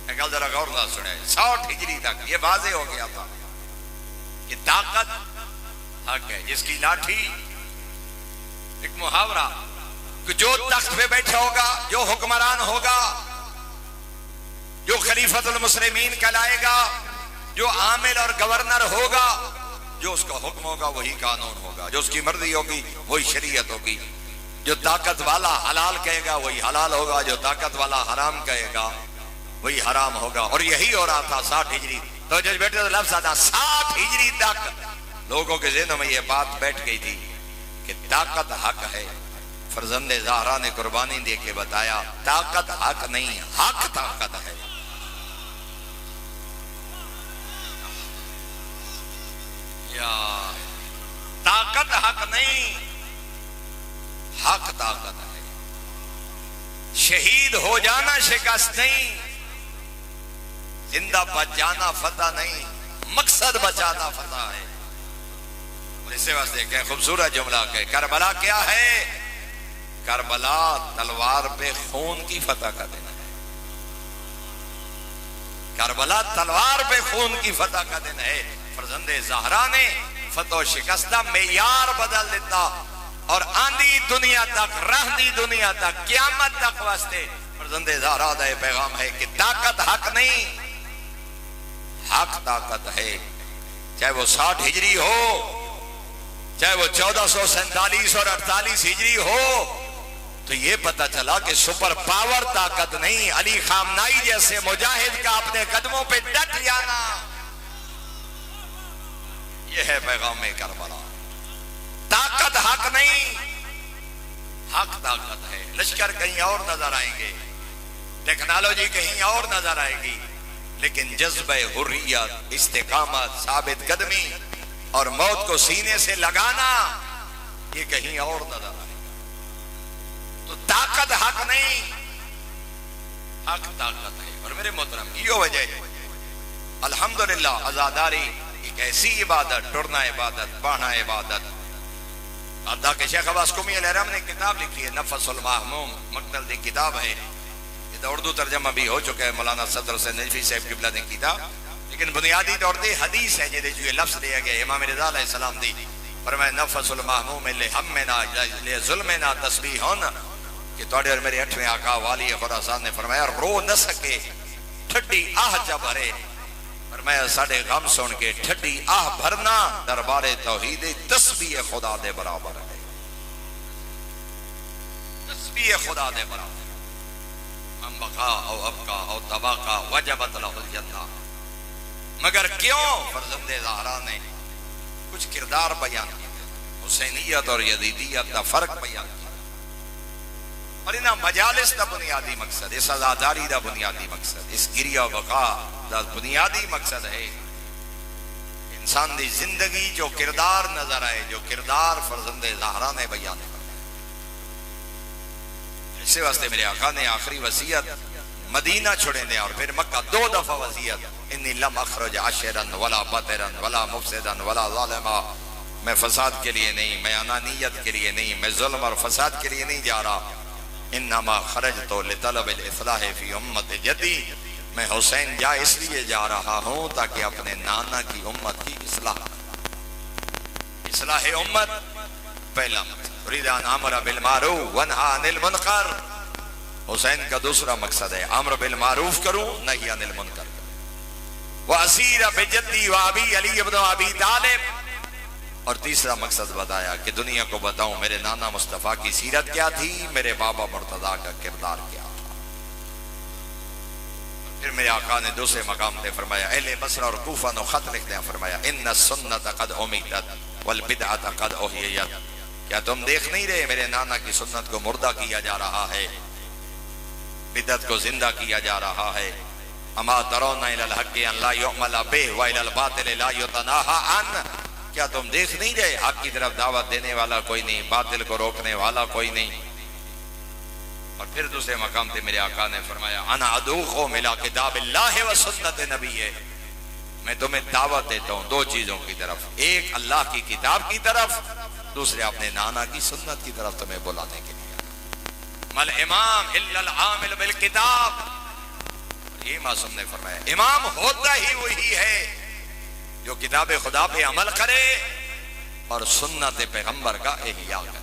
ایک ذرا غور نہ سنے، 60 ہجری تک یہ واضح ہو گیا تھا کہ طاقت حق ہے۔ جس کی لاٹھی، ایک محاورہ کہ جو تخت پہ بیٹھا ہوگا، جو حکمران ہوگا، جو خلیفۃ المسلمین کہلائے گا، جو عامل اور گورنر ہوگا، جو اس کا حکم ہوگا وہی قانون ہوگا، جو اس کی مرضی ہوگی وہی شریعت ہوگی، جو طاقت والا حلال کہے گا وہی حلال ہوگا، جو طاقت والا حرام کہے گا وہی حرام ہوگا۔ اور یہی ہو رہا تھا 60 ہجری۔ تو جب بیٹھے تو لفظ آتا 60 ہجری تک لوگوں کے ذہنوں میں یہ بات بیٹھ گئی تھی کہ طاقت حق ہے۔ فرزند زہرا نے قربانی دے کے بتایا طاقت حق نہیں، حق طاقت ہے۔ طاقت حق نہیں، حق طاقت ہے۔ شہید ہو جانا شکست نہیں، زندہ بچ جانا فتح نہیں، مقصد بچانا فتح ہے۔ اور اسی واسطے کہ خوبصورت جملہ کہ کربلا کیا ہے؟ کربلا تلوار پہ خون کی فتح کا دن ہے۔ کربلا تلوار پہ خون کی فتح کا دن ہے۔ فرزند زہرا نے فتح و شکست کا معیار بدل دیتا، اور آندھی دنیا تک، رہندی دنیا تک، قیامت تک واسطے فرزند زہرا دا یہ پیغام ہے کہ طاقت حق نہیں، حق طاقت ہے۔ چاہے وہ 60 ہجری ہو، چاہے وہ 1447 اور 48 ہجری ہو، تو یہ پتہ چلا کہ سپر پاور طاقت نہیں، علی خامنائی جیسے مجاہد کا اپنے قدموں پہ ڈٹ جانا، یہ ہے پیغام کربلا۔ طاقت حق نہیں، حق طاقت ہے۔ لشکر کہیں اور نظر آئیں گے، ٹیکنالوجی کہیں اور نظر آئے گی، لیکن جذبہ حریت، استقامت، ثابت قدمی اور موت کو سینے سے لگانا یہ کہیں اور نظر آئے گا۔ تو طاقت حق نہیں، حق طاقت ہے۔ اور میرے محترم یہ وجہ ہے الحمدللہ عزاداری ایک ایسی عبادت، ٹرنا عبادت، پڑھنا عبادت۔ ادا کہ شیخ عباس قمی علیہ الرحمہ نے کتاب لکھی ہے نفس المحموم، مقتل دی کتاب ہے، یہ اردو ترجمہ بھی ہو چکا ہے، مولانا صدر حسین نجفی صاحب قبلہ نے کتاب، لیکن بنیادی طور پہ حدیث ہے جہدے جو یہ لفظ دیا گیا امام رضا علیہ السلام دی، فرمایا نفس المحموم لہمنا لظلمنا تسبیحون، کہ توڑے اور میرے 8ویں آقا والی خراسان نے فرمایا رو نہ سکے ٹھڈی آہ جب بھرے، فرمایا ساڑھے غم سن کے ٹھڈی آہ بھرنا دربار توحید تسبیح خدا دے برابر ہے، تسبیح خدا دے برابر۔ من بقا او ابقا او تباقا وجبت لہ الجنہ۔ مگر کیوں؟ فرزند زہرا نے کچھ کردار بیان کیا، حسینیت اور یزیدیت کا فرق بیان کیا، اور انہاں مجالس دا بنیادی مقصد، اس عزاداری دا بنیادی مقصد، اس گریہ و بقا دا بنیادی مقصد ہے انسان دی زندگی جو کردار نظر آئے، جو کردار فرزند زہرا نے بیان کیا۔ اسی واسطے میرے آقا نے آخری وصیت مدینہ چھوڑے دیں اور پھر مکہ 2 دفعہ وصیت، انی لم اخرج عاشرا ولا بطرا ولا مفسدا ولا ظالما، میں فساد کے لیے نہیں، میں انانیت کے لیے نہیں، میں ظلم اور فساد کے لیے نہیں جا رہا، انما خرجت لطلب الاصلاح فی امت جدی، میں حسین جا اس لیے جا رہا ہوں تاکہ اپنے نانا کی امت کی اصلاح امت پہلا مقصد، اريد ان امر بالمعروف وانهى عن المنکر، حسین کا دوسرا مقصد ہے امر بالمعروف کروں نہی عن المنکر کروں، واسیر بجدی وابی علی ابن ابی طالب، اور تیسرا مقصد بتایا کہ دنیا کو بتاؤں میرے نانا مصطفیٰ کی سیرت کیا تھی، میرے بابا مرتضیٰ کا کردار کیا تھا۔ پھر میرے آقا نے دوسرے مقام پہ فرمایا اہل بصرہ اور کوفہ نو خط لکھتے ہیں، فرمایا ان السنت قد امیتت والبدعۃ قد احییت، کیا تم دیکھ نہیں رہے میرے نانا کی سنت کو مردہ کیا جا رہا ہے، بدعت کو زندہ کیا جا رہا ہے، اما ترون الی الحق ان لا یعمل بہ والی الباطل لا یتناہی عنہ، کیا تم دیکھ نہیں رہے حق کی طرف دعوت دینے والا کوئی نہیں، باطل کو روکنے والا کوئی نہیں۔ اور پھر دوسرے مقام پہ میرے آقا نے فرمایا انا ادعوکم الی کتاب اللہ و سنت نبی، میں تمہیں دعوت دیتا ہوں دو چیزوں کی طرف، ایک اللہ کی کتاب کی طرف، دوسرے اپنے نانا کی سنت کی طرف تمہیں بلانے کے لیے۔ مل امام الا العامل بالکتاب، یہ معصوم نے فرمایا امام ہوتا ہی وہی ہے جو کتاب خدا پہ عمل کرے اور سنت پیغمبر کا احیاء کرے۔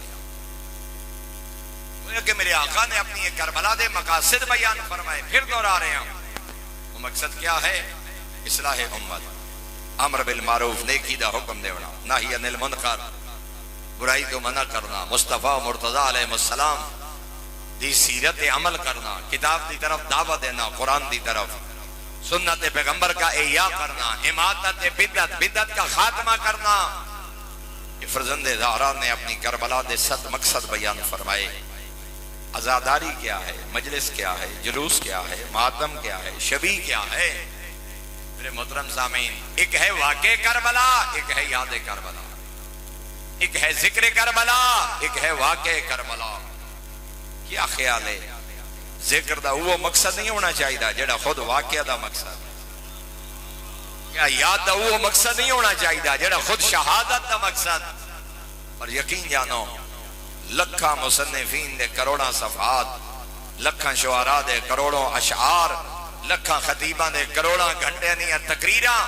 کہ میرے آقا نے اپنی ایک کربلا دے مقاصد بیان فرمائے، پھر دہرا رہے ہیں وہ مقصد کیا ہے؟ اصلاح امت، امر بالمعروف نیکی دا حکم دینا، نہی عن المنکر برائی کو منع کرنا، مصطفیٰ مرتضیٰ علیہ السلام دی سیرت عمل کرنا، کتاب دی طرف دعوت دینا، قرآن دی طرف، سنت پیغمبر کا احیاء کرنا، اماطت بدعت، بدعت کا خاتمہ کرنا۔ فرزند زہرا نے اپنی کربلا دے 7 مقصد بیان فرمائے۔ عزاداری کیا ہے، مجلس کیا ہے، جلوس کیا ہے، ماتم کیا ہے، شبی کیا ہے؟ میرے محترم سامعین، ایک ہے واقع کربلا، ایک ہے یاد کربلا، ایک ہے ذکر کربلا، ایک ہے واقع کربلا۔ کیا خیال ہے؟ ذکر دا وہ مقصد نہیں ہونا چاہیے جڑا خود واقعہ دا مقصد، کیا یاد دا وہ مقصد نہیں ہونا چاہیے جڑا خود شہادت دا مقصد؟ اور یقین جانو لکھاں مصنفین دے کروڑاں صفحات، لکھاں شعراء دے کروڑوں اشعار، لکھاں خطیباں دے کروڑاں گھنٹے نہیں تقریراں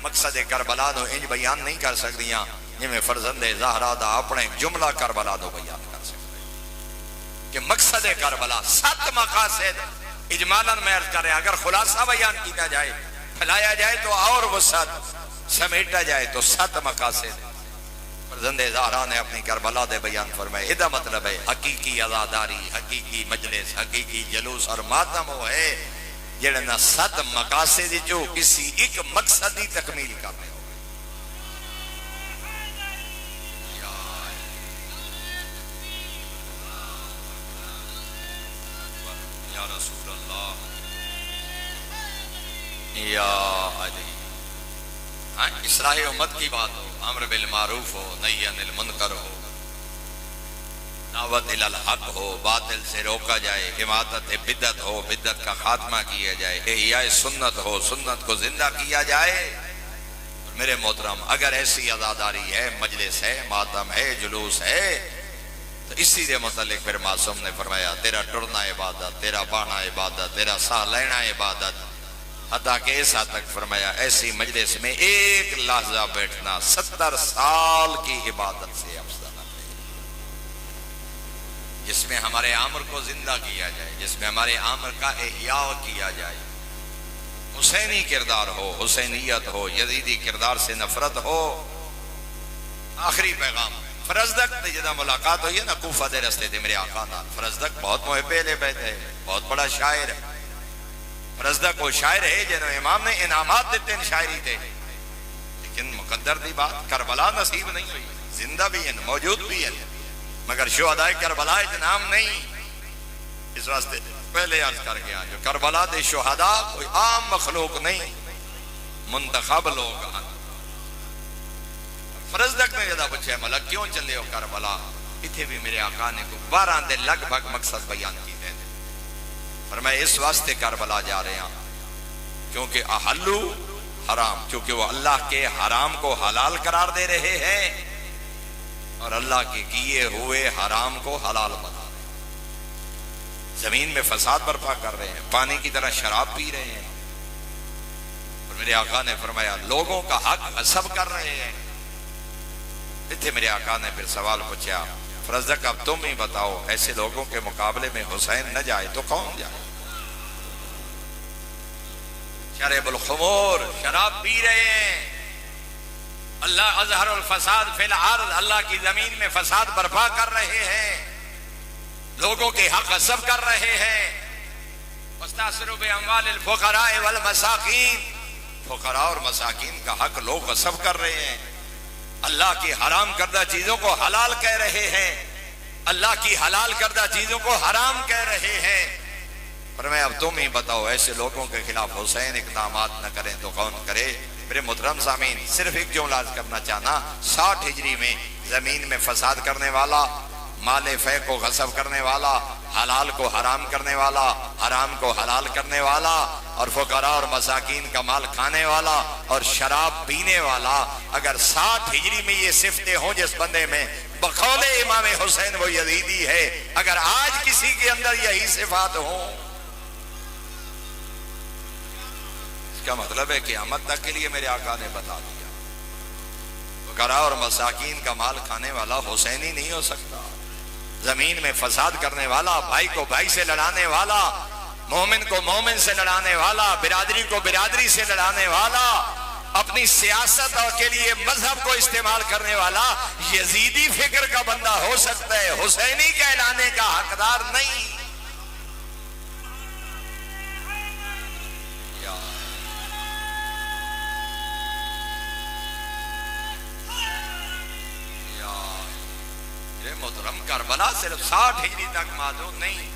مقصد کربلا نو انج بیان نہیں کر سکدیاں جویں فرزند زہرا دا اپنے جملہ کربلا نو بیان کر سکتے کہ مقصد کربلا 7 مقاصد اجمالاً میں عرض کر رہے ہیں، اگر خلاصہ بیان کیا جائے پھیلایا جائے تو اور وسعت، سمیٹا جائے تو 7 مقاصد فرزند زہرا نے اپنی کربلا دے بیان فرمائے۔ یہ مطلب ہے حقیقی عزاداری، حقیقی مجلس، حقیقی جلوس اور ماتم وہ ہے جڑے نہ 7 مقاصد جو کسی ایک مقصد کی تکمیل کر رہے ہو۔ یا رسول اللہ یا علی، اصلاح امت کی بات ہو، امر بالمعروف ہو، نہی عن المنکر ہو، دعوت الی الحق ہو، باطل سے روکا جائے، اماطت بدعت ہو، بدعت کا خاتمہ کیا جائے، احیاء سنت ہو، سنت کو زندہ کیا جائے۔ میرے محترم اگر ایسی عزاداری ہے، مجلس ہے، ماتم ہے، جلوس ہے، تو اسی دے متعلق پھر معصوم نے فرمایا تیرا ٹرنا عبادت، تیرا بانا عبادت، تیرا سا لینا عبادت، حتیٰ کہ اس حد تک فرمایا ایسی مجلس میں ایک لحظہ بیٹھنا 70 سال کی عبادت سے افضل ہے، جس میں ہمارے امر کو زندہ کیا جائے، جس میں ہمارے امر کا احیاء کیا جائے، حسینی کردار ہو، حسینیت ہو، یزیدی کردار سے نفرت ہو۔ آخری پیغام فرزدق نے جدہ ملاقات ہوئی ہے نا کوفہ دے رستے تھے میرے آقا نال، فرزدق بہت محب اہل بیت ہے، بہت بڑا شاعر ہے، فرزدق وہ شاعر ہے جنہوں امام نے انعامات دیتے ہیں شاعری تھے، لیکن مقدر دی بات کربلا نصیب نہیں ہوئی، زندہ بھی ہیں، موجود بھی ہیں، مگر شہداء کربلا اتنام نہیں۔ اس واسطے پہلے عرض کر گیا جو کربلا دے شہداء کوئی عام مخلوق نہیں، منتخب لوگ ہیں۔ فرزدق نے جدا پوچھا ملک کیوں چلے ہو کربلا؟ اتھے بھی میرے آقا نے کو 12 دے لگ بھگ مقصد بیان کی ہے، فرمایا اس واسطے کربلا جا رہے ہیں کیونکہ احلو حرام، کیونکہ وہ اللہ کے حرام کو حلال قرار دے رہے ہیں اور اللہ کے کیے ہوئے حرام کو حلال بنا رہے ہیں، زمین میں فساد برپا کر رہے ہیں، پانی کی طرح شراب پی رہے ہیں، اور میرے آقا نے فرمایا لوگوں کا حق غصب کر رہے ہیں۔ اتھے میرے آقا نے پھر سوال پوچھا فرزدق اب تم ہی بتاؤ ایسے لوگوں کے مقابلے میں حسین نہ جائے تو کون جائے؟ شرب الخمور، شراب پی رہے ہیں، اللہ اظہر الفساد فی الارض، اللہ کی زمین میں فساد برپا کر رہے ہیں، لوگوں کے حق غصب کر رہے ہیں، بس وَاسْتَأْثِرُوا بِأَمْوَالِ الْفُقَرَاءِ وَالْمَسَاكِينِ، فقراء اور مساکین کا حق لوگ غصب کر رہے ہیں، اللہ کی حرام کردہ چیزوں کو حلال کہہ رہے ہیں، اللہ کی حلال کردہ چیزوں کو حرام کہہ رہے ہیں۔ پر میں اب تم ہی بتاؤ ایسے لوگوں کے خلاف حسین اقدامات نہ کریں تو کون کرے؟ میرے محترم سامعین، صرف ایک جملہ عرض کرنا چاہنا، 60 ہجری میں زمین میں فساد کرنے والا، مال فے کو غصب کرنے والا، حلال کو حرام کرنے والا، حرام کو حلال کرنے والا، اور فقراء اور مساکین کا مال کھانے والا اور شراب پینے والا، اگر 60 ہجری میں یہ صفتیں ہوں جس بندے میں، بقول امام حسین وہ یزیدی ہے، اگر آج کسی کے اندر یہی صفات ہوں، اس کا مطلب ہے قیامت تک کے لیے میرے آقا نے بتا دیا فقراء اور مساکین کا مال کھانے والا حسین ہی نہیں ہو سکتا، زمین میں فساد کرنے والا، بھائی کو بھائی سے لڑانے والا، مومن کو مومن سے لڑانے والا، برادری کو برادری سے لڑانے والا، اپنی سیاست اور کے لیے مذہب کو استعمال کرنے والا یزیدی فکر کا بندہ ہو سکتا ہے، حسینی کہلانے کا حقدار نہیں۔ محترم کربلا صرف 60 ہجری تک محدود نہیں،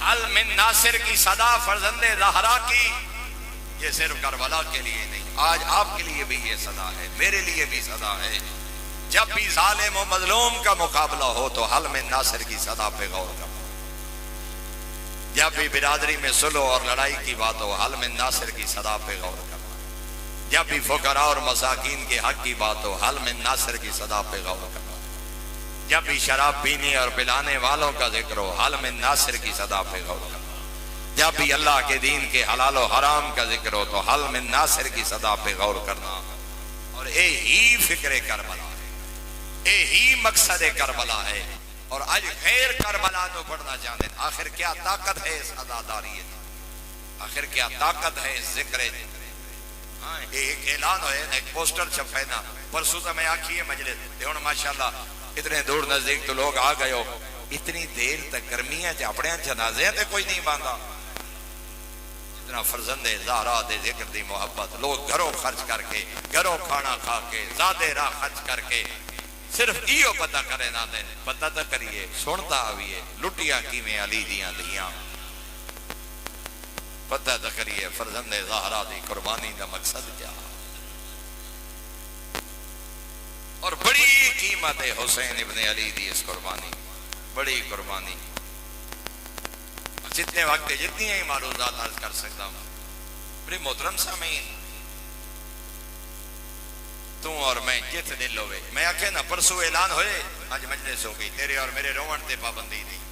حل من ناصر کی صدا فرزند زہرا کی، یہ صرف کربلا کے لیے نہیں، آج آپ کے لیے بھی یہ صدا ہے، میرے لیے بھی صدا ہے۔ جب بھی ظالم و مظلوم کا مقابلہ ہو تو حل من ناصر کی صدا پہ غور کرو، جب بھی برادری میں صلح اور لڑائی کی بات ہو حل من ناصر کی صدا پہ غور کرو، جب بھی فقراء اور مساکین کے حق کی بات ہو حل من ناصر کی صدا پہ غور کرو، جب بھی شراب پینے اور پلانے والوں کا ذکر ہو حل من ناصر کی صدا پہ غور کرنا، جب بھی اللہ کے دین کے حلال و حرام کا ذکر ہو تو حل من ناصر کی صدا پہ غور کرنا، اور یہی فکر کربلا ہے، یہی مقصد کربلا ہے، اور آج غیر کربلا تو پڑھنا چاہتے ہیں۔ آخر کیا طاقت ہے اس عزاداریت، آخر کیا طاقت ہے اس ذکر، ایک اعلان ہوئے، ایک پوسٹر چھپے نا، پرسوں تو میں آکھی ہے مجلس دیون ماشاءاللہ اتنے دور نزدیک تو لوگ آ گئے ہو، اتنی دیر تک گرمیاں اپنے جنازے تے کوئی نہیں باندھا، اتنا فرزند زہرا دے ذکر دی محبت، لوگ گھروں خرچ کر کے، گھروں کھانا کھا کے، زادے راہ خرچ کر کے، صرف ایو پتہ کرے نہ دیں، پتہ تو کریے، سنتا آئیے لٹیاں کیویں علی دیاں دیاں، پتہ تو کریے فرزند زہرا دی قربانی دا مقصد کیا، اور بڑی قیمت ہے حسین ابن علی دی اس قربانی، بڑی قربانی۔ جتنے وقت جتنی ہی معلومات عرض کر سکتا ہوں۔ میرے محترم سامعین، تو اور میں جت دل ہوئے، میں آکھے نا پرسوں اعلان ہوئے، آج مجلس ہو گئی، تیرے اور میرے رومن تے پابندی نہیں،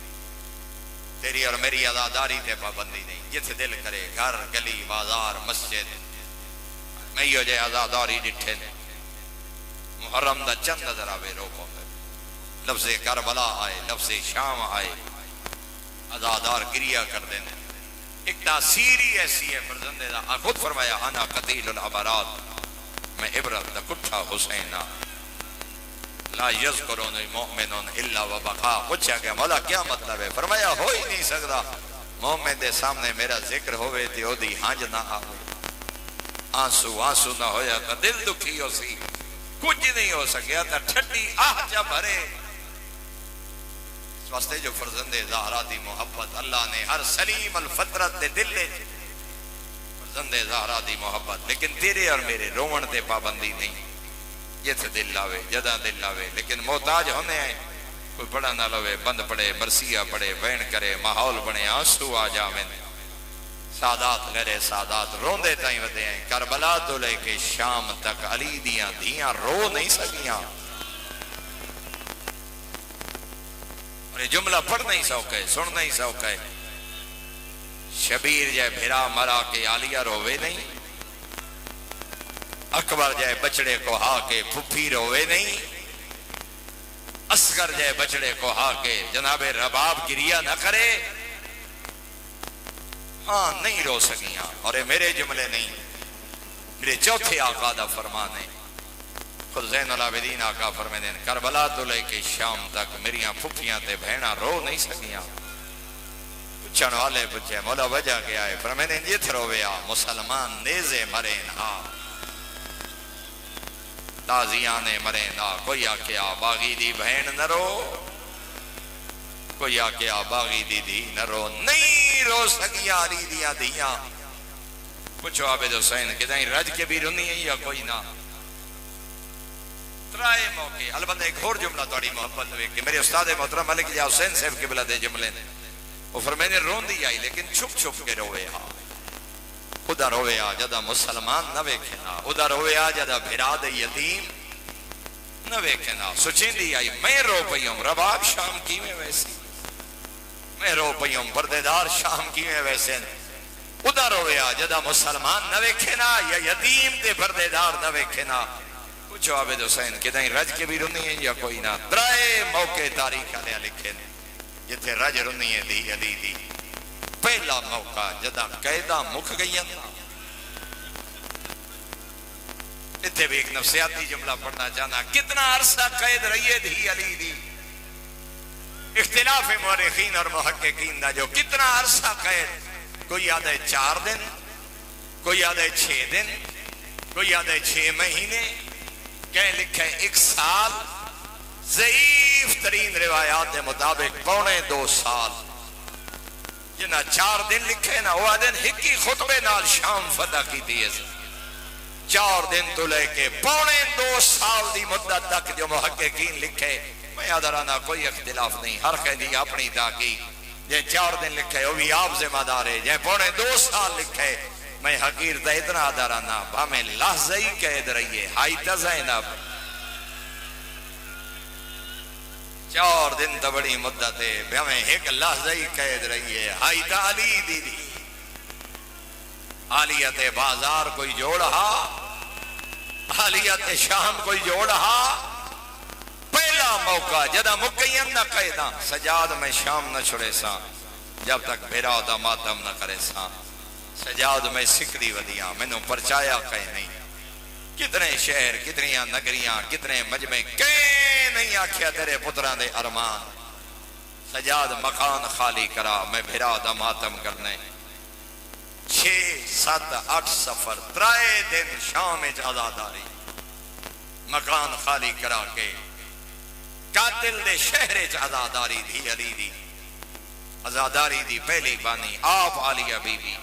تیری اور میری عزاداری تے پابندی نہیں، جت دل کرے گھر گلی بازار مسجد میں یہ جے عزاداری ڈٹھے نے، محرم دا چند نظر آوے روکوں دے، لفظ کربلا آئے، لفظ شام آئے، عزادار گریہ کر دینے، ایک تاثیری ایسی ہے فرزندے دا، خود فرمایا انا قتیل العبرات، میں عبرت دا کٹھا حسینہ، لا یذکرون مومنون الا وبقا، پوچھا کہ مولا کیا مطلب ہے؟ فرمایا ہو ہی نہیں سکتا مومن دے سامنے میرا ذکر ہوئے تے او دی ہانج نہ آوے، آنسو آنسو نہ ہویا تا دل دکھی ہو سی، کچھ نہیں ہو سکیا تا ٹھٹی آہ جا بھرے۔ اس واسطے جو فرزند زہرا دی محبت اللہ نے ہر سلیم الفطرت دے دل لے، فرزند زہرا دی محبت، لیکن تیرے اور میرے رومن تے پابندی نہیں، جت دل لاوے جدا دل لاوے، لیکن محتاج ہونے ہیں، کوئی پڑھا نہ لوے، بند پڑے مرثیہ پڑے، بین کرے، ماحول بنے، آنسو آ جاویں، سادات غیر سادات روندے تائیں ودے ہیں، کربلا تو لے کے شام تک علی دیاں دیاں رو نہیں سکیاں، اور یہ جملہ پڑھ نہیں سوکے، سن نہیں سوکے، شبیر جائے بھیرا مرا کے عالیہ روے نہیں، اکبر جائے بچڑے کو ہا کے پھپھی روے نہیں، اصغر جائے بچڑے کو ہا کے جناب رباب گریہ نہ کرے، ہاں نہیں رو سکیاں، اور میرے جملے نہیں، میرے چوتھے آقا دا فرمان ہے، خود زین العابدین آقا فرماتے ہیں کربلا تو لے کے شام تک میریاں پھپھیاں تے بہناں رو نہیں سکیاں، پوچھن والے پوچھے مولا وجہ کیا ہے؟ فرمائے جت رویا مسلمان نیزے مرے نا تازیانے مرے نا کوئی آکیا باغی دی بہن نہ رو کوئی آکیا باغی دی دی نہ رو نہیں رو سکیا علی دیا دیا پوچھو عابد حسین کہ دائیں رج کے بھی رونی ہے یا کوئی نہ ترائے موقع البتہ ایک اور جملہ توڑی محبت ہوئے کہ میرے استاد محترم ملک جا حسین صاحب قبلہ دے جملے نے وہ فرمائے رون دی آئی لیکن چھپ چھپ کے روے ہاں ادھر ہوئے آ جدہ مسلمان نہ ویکھنا ادھر ہوئے آ جدہ بھراد یتیم نہ ویکھنا سچین دی آئی میں رو پئیم رباب شام کی میں ویسی میں رو پئیم پردیدار شام کی میں ویسے ادھر ہوئے آ جدہ مسلمان نہ ویکھنا یا یتیم تے پردیدار نہ ویکھنا پوچھو عابد حسین کہ دائیں رج کے بھی رونی ہے یا کوئی نہ ترائے موقع تاریخ علیہ لکھے نے جتے رج رونی ہے دی علی دی پہلا موقع جدہ قیدہ مک گئی اتنے بھی ایک نفسیاتی جملہ پڑھنا چاہنا کتنا عرصہ قید رہیے دی علی دی اختلاف مورخین اور محققین دا جو کتنا عرصہ قید کوئی یاد ہے 4 دن کوئی یاد ہے 6 دن کوئی یاد ہے 6 مہینے کہیں لکھے 1 سال ضعیف ترین روایات مطابق 2.25 سال جنہ 4 دن لکھے نا وہ دن ہکی خطبے نال شام فتح کی دیئے 4 دن تو لے کے 2.25 سال دی مدت تک جو محققین لکھے میں یاد رانا کوئی اختلاف نہیں ہر قیدی اپنی تاکی جے 4 دن لکھے وہ بھی آپ ذمہ دار ہے جے 2.25 سال لکھے میں حقیر تا اتنا دارانا ہمیں لحظہ ہی قید رہیے ہائی تا زینب 4 دن تا بڑی مدت ہے ہمیں ایک لحظہ ہی قید رہیے ہائی تا علی دی دی آلیت بازار کوئی جوڑا آلیت شام کوئی جوڑا پہلا موقع جدہ مکین نہ قیداں سجاد میں شام نہ چھڑے سا جب تک بھیرا دا ماتم نہ کرے سا سجاد میں سکری ودیاں میں نے پرچایا کہیں نہیں کتنے شہر کتنی نگریاں کتنے مجمع کہیں نہیں آکھیا تیرے پتران دے ارمان سجاد مکان خالی کرا میں بھیرا دا ماتم کرنے 6 7 8 سفر 3 دن شام آزاداری مکان خالی کرا کے قاتل دے شہر آزاداری دی علی دی آزاداری دی پہلی بانی آپ عالیہ بی بی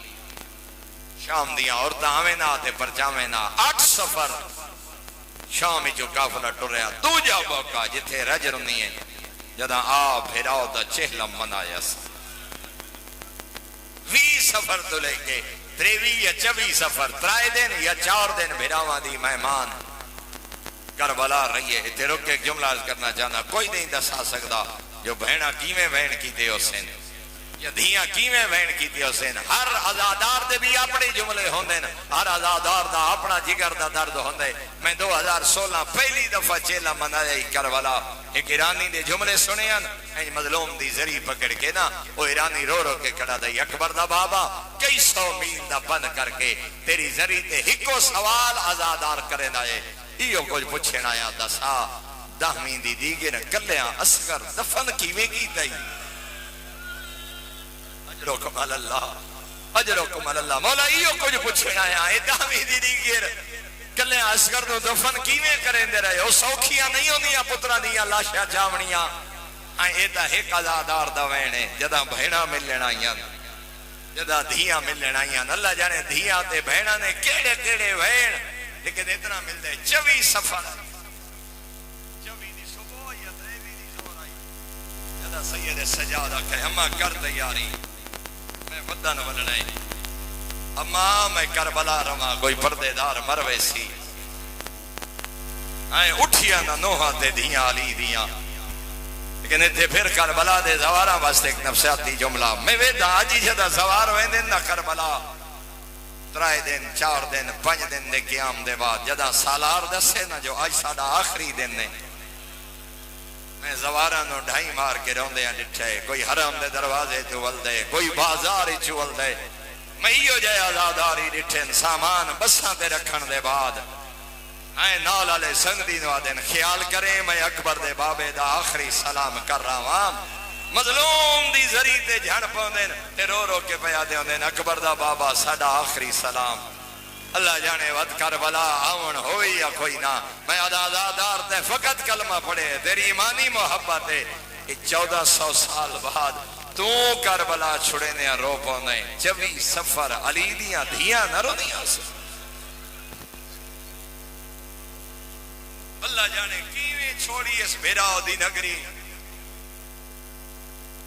شام دیا عورتیں ہمیں نہ آتے پرچامیں نہ 8 سفر شام جو کافلہ ٹریا دوجا موقع جتھے رجر نہیں ہے جدہ آپ بھیراؤ دا چہلم منایا سا 20 سفر تو لے کے 23 یا 24 سفر 3 دن یا 4 دن بھیراؤں دی مہمان کربلا رہی ہے اتنے رک کے ایک جملہ کرنا چاہنا کوئی نہیں دسا سکتا جو بہنہ کیویں بہن کی تے حسین یا دھیاں کیویں بہن کی تے حسین ہر عزادار دے بھی اپنے جملے ہوندے نا ہر عزادار دا اپنا جگر دا درد ہوندے میں 2016 پہلی دفعہ چیلہ منایا ہی کربلا ایک ایرانی دے جملے سنے ہیں مظلوم دی ذریع پکڑ کے نا وہ ایرانی رو رو کے کڑا دائی اکبر دا بابا کئی 100 میل دا بند کر کے تیری ذریع تے ہکو سوال عزادار کرے نائے ایو کچھ پوچھنا آیا دسا دہمین دی دیگر کلیاں اسکر دفن کیویں کی تائی اجرکم اللہ اجرکم اللہ مولا ایو کچھ پوچھنا آیا دہمین دی دیگر کلیاں اسکر دو دفن کیویں کریں دے رہے ہو سوکھیاں نہیں ہوندیاں پترہ دیاں لاشیاں جاونیاں ایتا ایک عزادار دا وینے جدہ بہنہ مل لینا آئیاں جدہ دھیاں مل لینا آئیاں اللہ جانے دھیاں تے بہنہ نے کیڑے کیڑے وین لیکن اتنا مل دے 24 سفر 24 دی صبح یا 23 دی زور آئی جدہ سید سجادہ کہے اماں کر تیاری میں ودن ولنے اماں میں کربلا رما کوئی پردے دار مروے سی اٹھیا نہ نوہاں تے دھیاں علی دیاں لیکن اتنے پھر کربلا دے زوارہ واسطے ایک نفسیاتی جملہ میں ویدہ آجی جدہ زوار ویندن نہ کربلا 3 دن 4 دن 5 دن دے قیام دے بعد جدہ سالار دسے نا جو آج ساڑا آخری دن نے میں زوارہ نو ڈھائی مار کے روندے ہیں ڈٹھے کوئی حرم دے دروازے چول دے کوئی بازار چول دے میں ایو جائے آزاداری ڈٹھن سامان بساں تے رکھن دے بعد نال علیہ سنگ دین وادن خیال کریں میں اکبر دے بابے دا آخری سلام کر رہا ہوں مظلوم دی زری تے جھڑ پاؤندے تے رو رو کے پیا دیندے اکبر دا بابا ساڈا آخری سلام اللہ جانے ود کربلا آون ہوئی یا کوئی نہ میں آزادار تے فقط کلمہ پڑھے تیری ایمانی محبت ہے 1400 سال بعد تو کربلا چھڑے نے رو پاؤندے 24 سفر علی دیاں دھیاں نہ رو دیاں سے اللہ جانے کیویں چھوڑی اس بھیراؤ دی نگری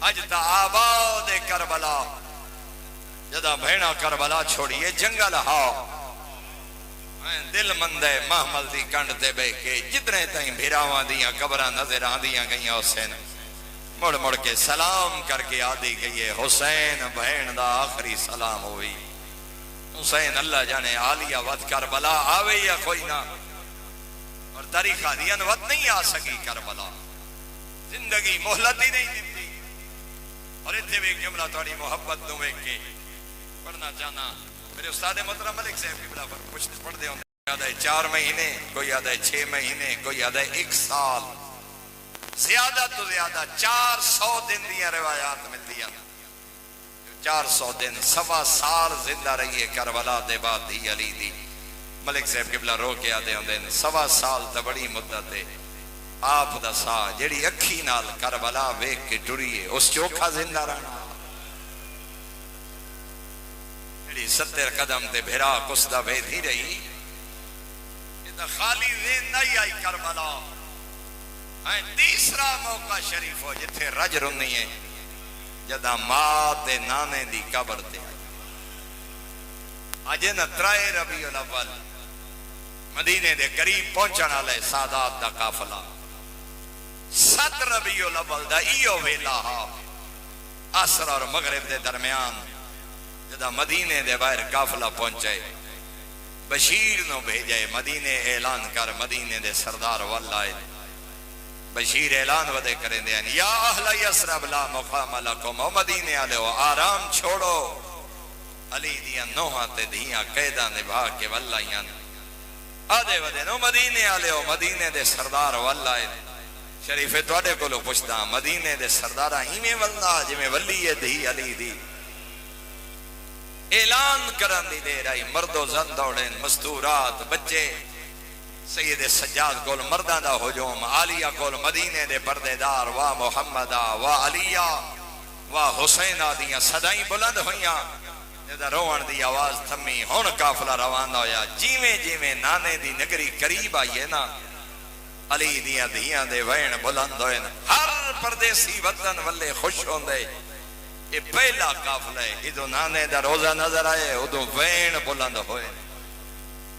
اج تا آباد کربلا جدا بھینا کربلا چھوڑیے جنگل ہاؤ دل مندے محمل دی کنڈ تے بے کے جتنے تائیں بھیراواں دیاں قبراں نظر آندیاں گئیاں حسین مڑ مڑ کے سلام کر کے آدھی گئی حسین بہن دا آخری سلام ہوئی حسین اللہ جانے عالیہ وقت کربلا آوے یا کوئی نہ اور تاریخ آدیان وقت نہیں آ سکی کربلا زندگی مہلت ہی نہیں دیتی اور اتنے بھی ایک جملہ تھوڑی محبت دوں ایک کے پڑھنا چاہنا میرے استاد محترم ملک صاحب کی بلا پر کچھ پڑھ دے ہوندے یاد ہے 4 مہینے کوئی یاد ہے 6 مہینے کوئی یاد ہے 1 سال زیادہ تو زیادہ 400 دن دیا روایات ملتی ہیں 400 دن 1.25 سال زندہ رہی ہے کربلا دے بعد دی علی دی ملک صاحب کی بلا رو کے آدھے ہوندے 1.25 سال تا بڑی مدت ہے آپ دا سا جڑی اکھی نال کربلا ویک کے ٹریے اس چوکھا زندہ رہنا جڑی 70 قدم تے بھیرا کسدہ بید ہی رہی یہ خالی ذہن نہیں آئی کربلا تیسرا موقع شریف ہو جتھے رج رنی ہے جدا ماں تے نانے دی قبر تے آج نا 3 ربیع الاول مدینے دے قریب پہنچنا لے سادات دا قافلہ 7 ربیع الاول دا ایو ویلا عصر اور مغرب دے درمیان جدا مدینے دے باہر قافلہ پہنچے بشیر نو بھیجے مدینے اعلان کر مدینے دے سردار واللہ بشیر اعلان ودے کریں دے یا اہل یسرب لا مقام لکم او مدینے آلے ہو آرام چھوڑو علی دیاں نوہاں تے دیاں قیدہ نبھا کے واللہ آدھے ودے نو مدینے آلے ہو مدینے دے سردار واللہ شریف توڑے کو لو پوچھتا مدینے دے سردارہ ہی میں واللہ جی میں ولی دی علی دی اعلان کرن دی دے رہی مرد و زن دوڑیں مستورات بچے سید سجاد کول مردان دا حجوم عالیہ کول مدینے دے پردے دار وا محمدہ وا علیہ وا حسینہ دیاں صدائیں بلند ہویاں جدہ روان دی آواز تھمی ہون کافلہ روان ہویا جیویں جیویں نانے دی نگری قریب آئیے نا علی دیاں دیاں دے وین بلند ہوئے ہر پردیسی وطن والے خوش ہوندے یہ پہلا قافلہ ہے ادھو نانے دا روزہ نظر آئے ادھو وین بلند ہوئے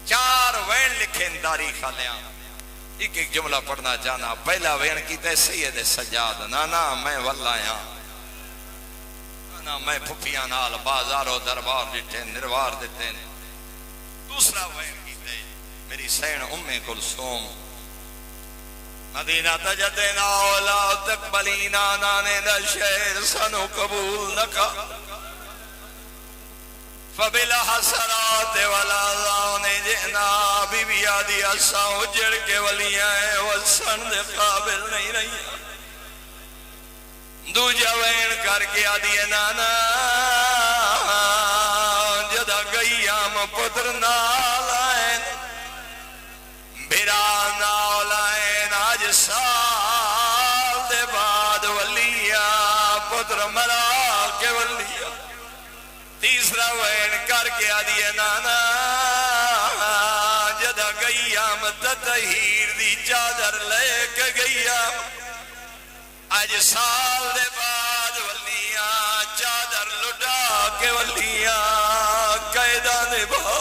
4 وین لکھیں تاریخ لیاں ایک ایک جملہ پڑھنا چاہنا پہلا وین کیتے سید سجاد نانا میں واللہ یہاں نانا میں پھپیاں نال بازارو دربار دیتے نروار دیتے دوسرا وین کیتے میری سین کلثوم مدینہ تجدنا اولا تقبلینا نانے دا شہر سنو قبول نکا فبلا حسرات والا لانے جہنا بی بی آدھی اسا اجڑ کے ولیاں ہیں وہ سن دے قابل نہیں رہی دو جوین کر کے آدھی نانا جدا گئیام پتر نالائن بھیرا نالائن آج سال دے بعد ولیاں پتر مرا کے ولیاں تیسرا وین کر کے آدھی نانا جدا گئیام تطہیر دی چادر لے کے گئیام آج سال دے بعد ولیاں چادر لٹا کے ولیاں قیدہ نبھا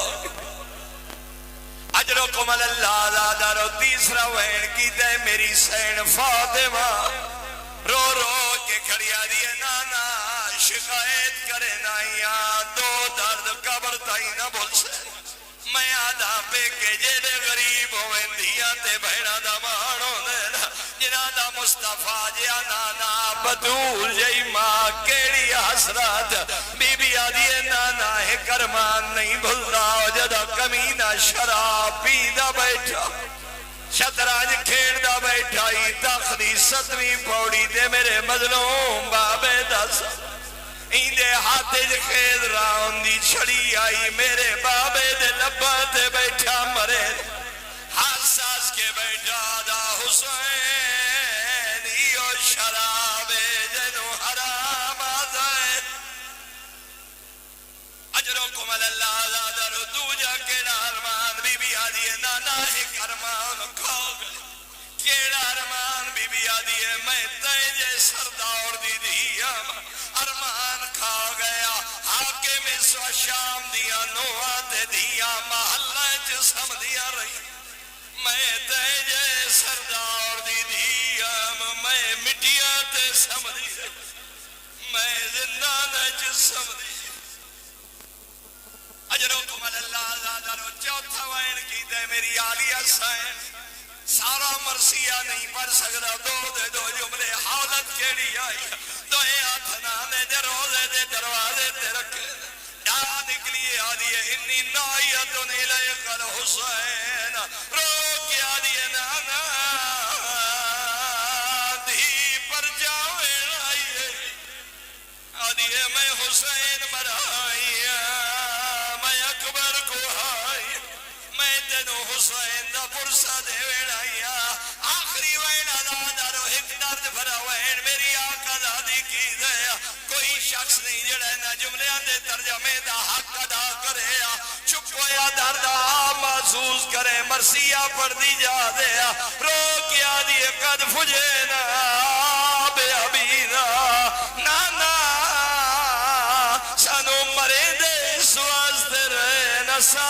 اجرکم اللہ زادہ رو تیسرا وین کی دے میری سین فاطمہ رو رو کے کھڑی آدھی نانا شکایت کرے نائیاں 2 درد قبر تائی نہ بول سے میں آدھا پہ کے جیڑے غریب ہوئے دیا تے بہنا دا مانو دینا جنا دا مصطفیٰ جیا نانا بدول جئی ماں کیڑی حسرات بی بی آدھی نانا ہے کرمان نہیں بھلنا جدا کمینہ شراب پیدا بیٹھا شطرنج کھیڑدا بیٹھا ہی تخت دی 7ویں پوڑی تے میرے مظلوم بابے دس ایندے ہاتھ خیز راؤن دی چھڑی آئی میرے بابے دے لبا تے بیٹھا مرے ہاتھ ساس کے بیٹھا دا حسین ایو شرابے جنو حرام آزائے اجرکم اللہ زادر دوجہ کیڑا ارمان بی بی آدھی ہے نانا ایک ارمان کھو گئے کیڑا ارمان بی بی آدھی ہے میں تیجے سردار دی دیا ارمان کھا گیا حاکم اس و شام دیا نوات دیا محلہ جسم دیا رہی میں تیجے سردار دی دیا میں مٹیات سمدھی میں زندان جسم دی اجرکم اللہ زادر چوتھا وائن کی دے میری آلیہ سائن سارا مرثیہ نہیں پڑھ سکتا دو جملے حالت کیڑی آئی دوئے آتھنا دے روزے دے دروازے تے رکھے ڈا نکلی آدھی ہے انی نائیتن الیک الحسین رو کی آدھی ہے نانا دھی پر جاوے آئیے آدھی ہے میں حسین مرائی میں اکبر کو آئی میں تینو حسین دا پرسا دے ویڑایا آخری ویڑا دادارو ایک درد بھرا وین میری آقا دادی کی دیا کوئی شخص نہیں جڑے نہ جملیاں دے ترجمے دا حق ادا کرے چپ ہویا درد محسوس کرے مرثیہ پڑھ دی جا دیا رو کیا دیے قد فجینا بے حبینا نانا سانو مرے دے سواستے رہے نسا